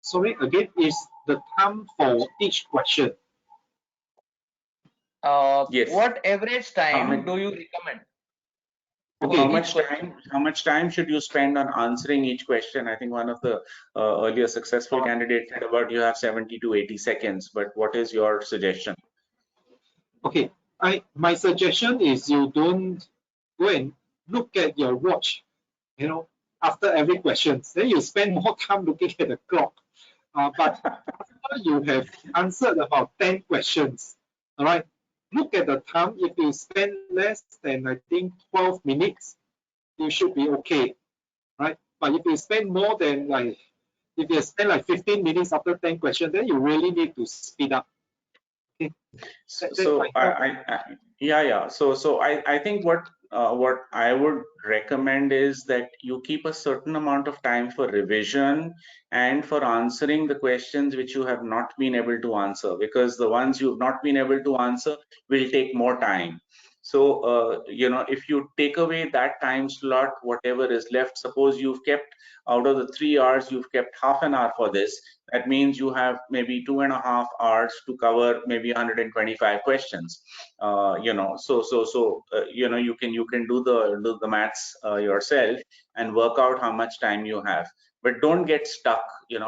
Sorry, again, is the time for each question? Yes. What average time do you recommend? Okay, how much time should you spend on answering each question? I think one of the earlier successful candidates said about you have 70 to 80 seconds, but what is your suggestion? Okay, my suggestion is you don't go and look at your watch, after every question. Then you spend more time looking at the clock. But after you have answered about 10 questions, all right, look at the time. If you spend less than, I think, 12 minutes, you should be okay, right? But if you spend more than if you spend 15 minutes after 10 questions, then you really need to speed up. Okay. So I think what I would recommend is that you keep a certain amount of time for revision and for answering the questions which you have not been able to answer, because the ones you've not been able to answer will take more time. So, if you take away that time slot, whatever is left, suppose you've kept out of the 3 hours, you've kept half an hour for this. That means you have maybe 2.5 hours to cover maybe 125 questions. You can do the maths yourself and work out how much time you have. But don't get stuck,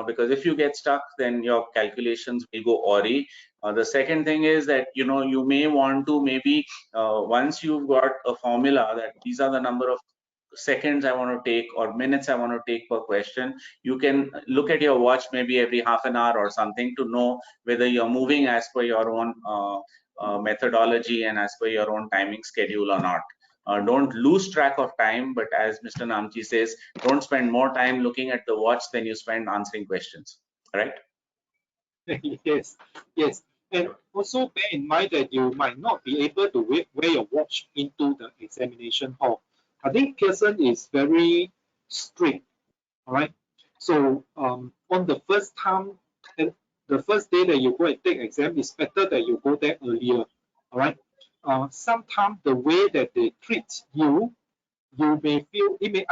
because if you get stuck, then your calculations will go awry. The second thing is that you may want to maybe once you've got a formula that these are the number of seconds I want to take or minutes I want to take per question, you can look at your watch maybe every half an hour or something to know whether you're moving as per your own methodology and as per your own timing schedule or not. Don't lose track of time, but as Mr. Namchi says, don't spend more time looking at the watch than you spend answering questions, right? Yes, yes. And also bear in mind that you might not be able to wear your watch into the examination hall. I think Pearson is very strict, all right? So on the first time, the first day that you go and take exam, it's better that you go there earlier, all right? Sometimes the way that they treat you, you may feel, it may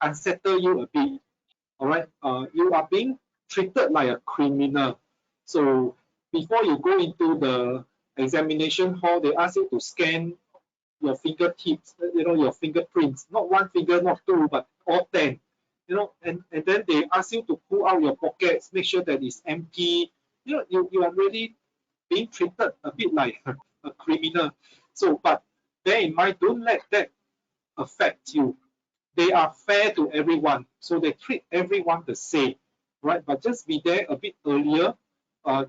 unsettle you a bit, all right? You are being treated like a criminal. So before you go into the examination hall, they ask you to scan your fingertips, your fingerprints, not one finger, not two, but all 10, and then they ask you to pull out your pockets, make sure that it's empty. You are really being treated a bit like a criminal. So, but bear in mind, don't let that affect you. They are fair to everyone, so they treat everyone the same, right? But just be there a bit earlier.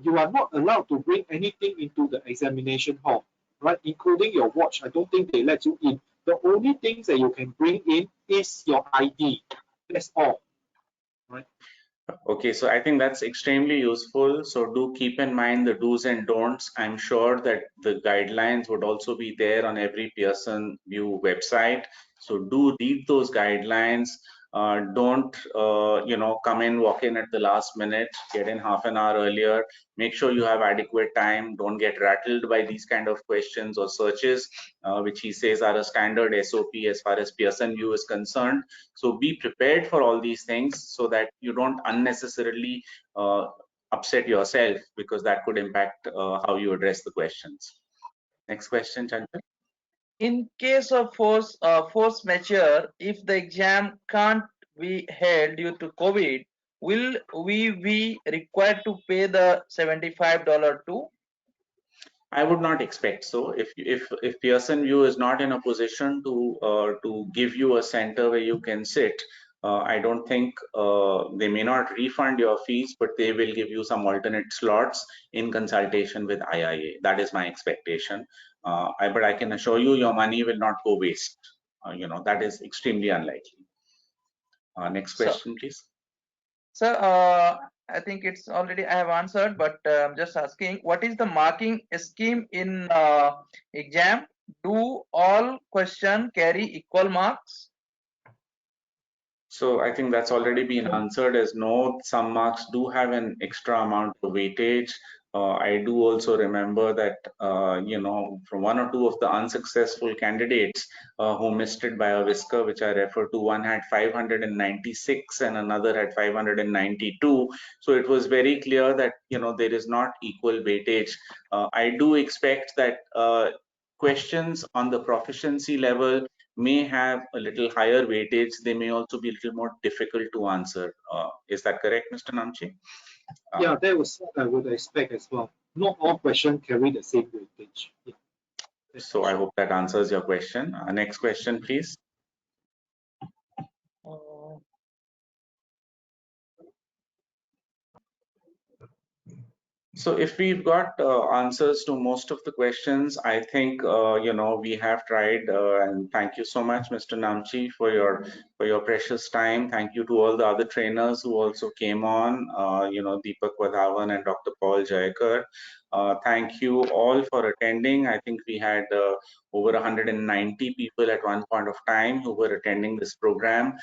You are not allowed to bring anything into the examination hall, right? Including your watch. I don't think they let you in. The only things that you can bring in is your ID. That's all, right? Okay, so I think that's extremely useful. So do keep in mind the do's and don'ts. I'm sure that the guidelines would also be there on every Pearson VUE website. So do read those guidelines. Don't come in, walk in at the last minute, get in half an hour earlier. Make sure you have adequate time. Don't get rattled by these kind of questions or searches, which he says are a standard SOP as far as Pearson VUE is concerned. So be prepared for all these things so that you don't unnecessarily upset yourself, because that could impact how you address the questions. Next question, Chanchal. In case of force majeure, if the exam can't be held due to COVID, will we be required to pay the $75 too? I would not expect so. If Pearson VUE is not in a position to give you a center where you can sit, I don't think they may not refund your fees, but they will give you some alternate slots in consultation with IIA. That is my expectation. But I can assure you, your money will not go waste. That is extremely unlikely. Next question, please. Sir, I think it's already I have answered, but I'm just asking, what is the marking scheme in exam? Do all question carry equal marks? So I think that's already been answered as no, some marks do have an extra amount of weightage. I do also remember that, you know, from one or two of the unsuccessful candidates who missed it by a whisker, which I refer to, one had 596 and another had 592. So it was very clear that, you know, there is not equal weightage. I do expect that questions on the proficiency level may have a little higher weightage. They may also be a little more difficult to answer. Is that correct, Mr. Namchi? Yeah, that was what I would expect as well. Not all questions carry the same weightage. Yeah. So I hope that answers your question. Next question, please. So if we've got answers to most of the questions, I think you know, we have tried, and thank you so much, Mr. Namchi, for your precious time. Thank you to all the other trainers who also came on, you know, Deepak Wadhawan and Dr. Paul Jayakar. Thank you all for attending. I think we had over 190 people at one point of time who were attending this program.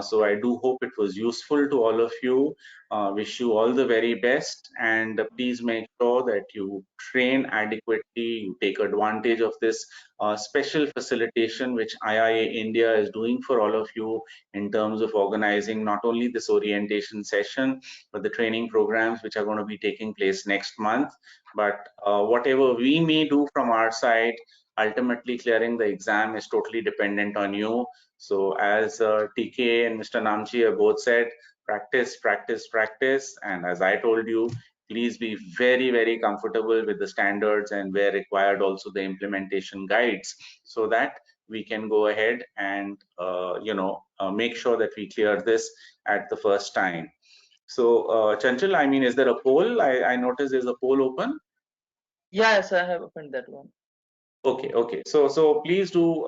So I do hope it was useful to all of you. Wish you all the very best, and please make sure that you train adequately, you take advantage of this special facilitation which IIA India is doing for all of you in terms of organizing not only this orientation session, but the training programs which are going to be taking place next month. But whatever we may do from our side, ultimately clearing the exam is totally dependent on you. So as TK and Mr. Namchi have both said, practice, practice, practice. And as I told you, please be very, very comfortable with the standards, and where required also the implementation guides, so that we can go ahead and you know, make sure that we clear this at the first time. So Chanchal, I mean, is there a poll? I noticed there's a poll open. Yes, I have opened that one. Okay, okay. So please do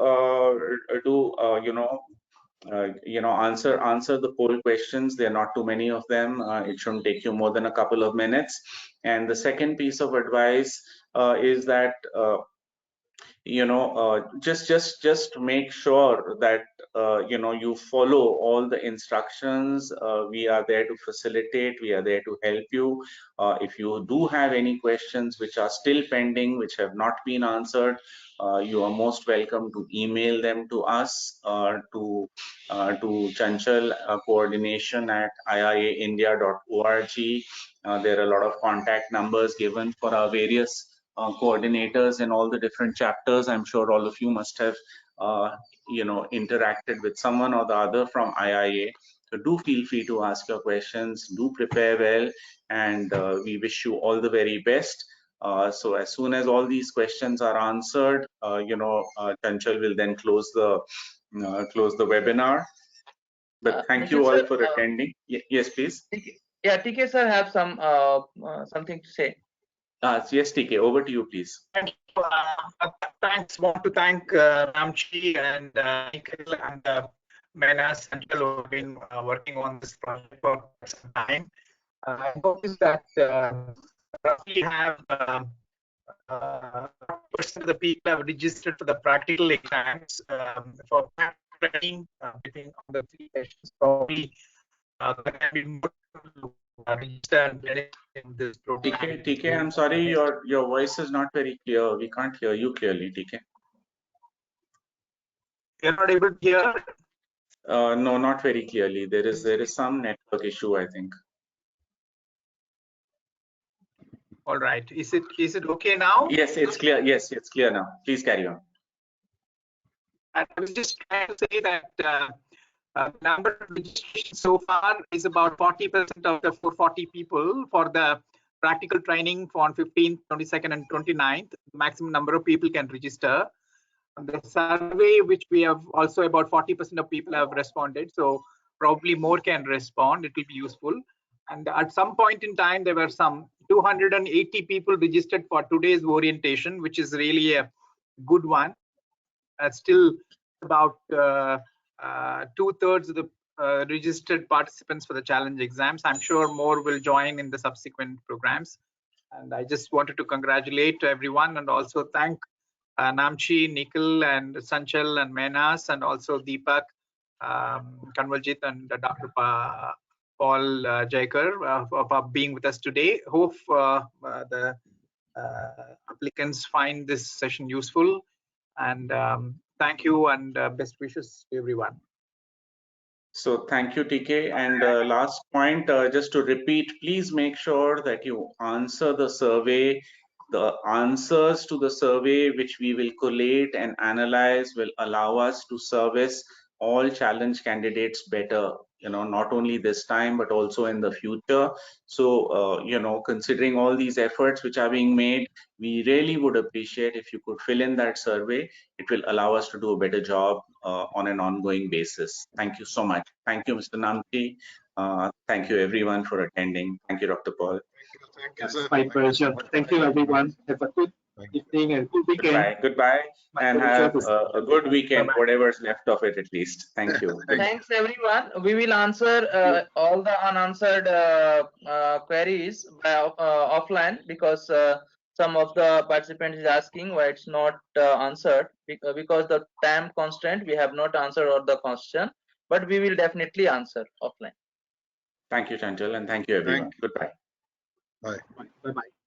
you know, answer the poll questions. There are not too many of them. It shouldn't take you more than a couple of minutes. And the second piece of advice is that you know, just make sure that you know, you follow all the instructions. We are there to facilitate, we are there to help you. If you do have any questions which are still pending, which have not been answered, you are most welcome to email them to us, to Chanchal coordination at iiaindia.org. There are a lot of contact numbers given for our various coordinators in all the different chapters. I'm sure all of you must have you know, interacted with someone or the other from IIA. So do feel free to ask your questions, do prepare well, and we wish you all the very best. So as soon as all these questions are answered, you know, Chanchal will then close the webinar. But thank you all for attending. Yes, please. Yeah, TK sir have some something to say. Yes, TK, over to you, please. Thank you. Thanks. Want to thank Namchi and Nikhil and Menas and Chanchal who have been working on this project for some time. I noticed that roughly have 40% of the people have registered for the practical exams for training between on the 3 sessions. Probably there can be more to register and get in this program. TK, I'm sorry, your voice is not very clear. We can't hear you clearly, TK. You're not able to hear? No, not very clearly. There is some network issue, I think. All right. Is it okay now? Yes, it's clear. Yes, it's clear now. Please carry on. I was just trying to say that number of registrations so far is about 40% of the 440 people for the practical training on 15th, 22nd, and 29th. The maximum number of people can register. The survey, which we have also about 40% of people have responded, so probably more can respond. It will be useful. And at some point in time, there were some 280 people registered for today's orientation, which is really a good one. Still about 2/3 of the registered participants for the challenge exams. I'm sure more will join in the subsequent programs. And I just wanted to congratulate everyone and also thank Namchi, Nikhil, and Sanchal, and Menas, and also Deepak, Kanwaljit, and Dr. Paul Jaikar for being with us today. Hope the applicants find this session useful. And thank you and best wishes to everyone. So thank you, TK. And last point, just to repeat, please make sure that you answer the survey. The answers to the survey, which we will collate and analyze, will allow us to service all challenge candidates better, not only this time, but also in the future. So, considering all these efforts which are being made, we really would appreciate if you could fill in that survey. It will allow us to do a better job on an ongoing basis. Thank you so much. Thank you, Mr. Namchi. Thank you, everyone, for attending. Thank you, Dr. Paul. Thank you, sir. My pleasure. Thank you, everyone. Have a good evening and good weekend. Goodbye, and have a good weekend, Bye-bye. whatever's left of it, at least. Thank you. Thanks everyone. We will answer all the unanswered queries by, offline, because some of the participants is asking why it's not answered, because the time constraint we have not answered all the question, but we will definitely answer offline. Thank you, Chanchal, and thank you, everyone. Goodbye. Bye. Bye-bye.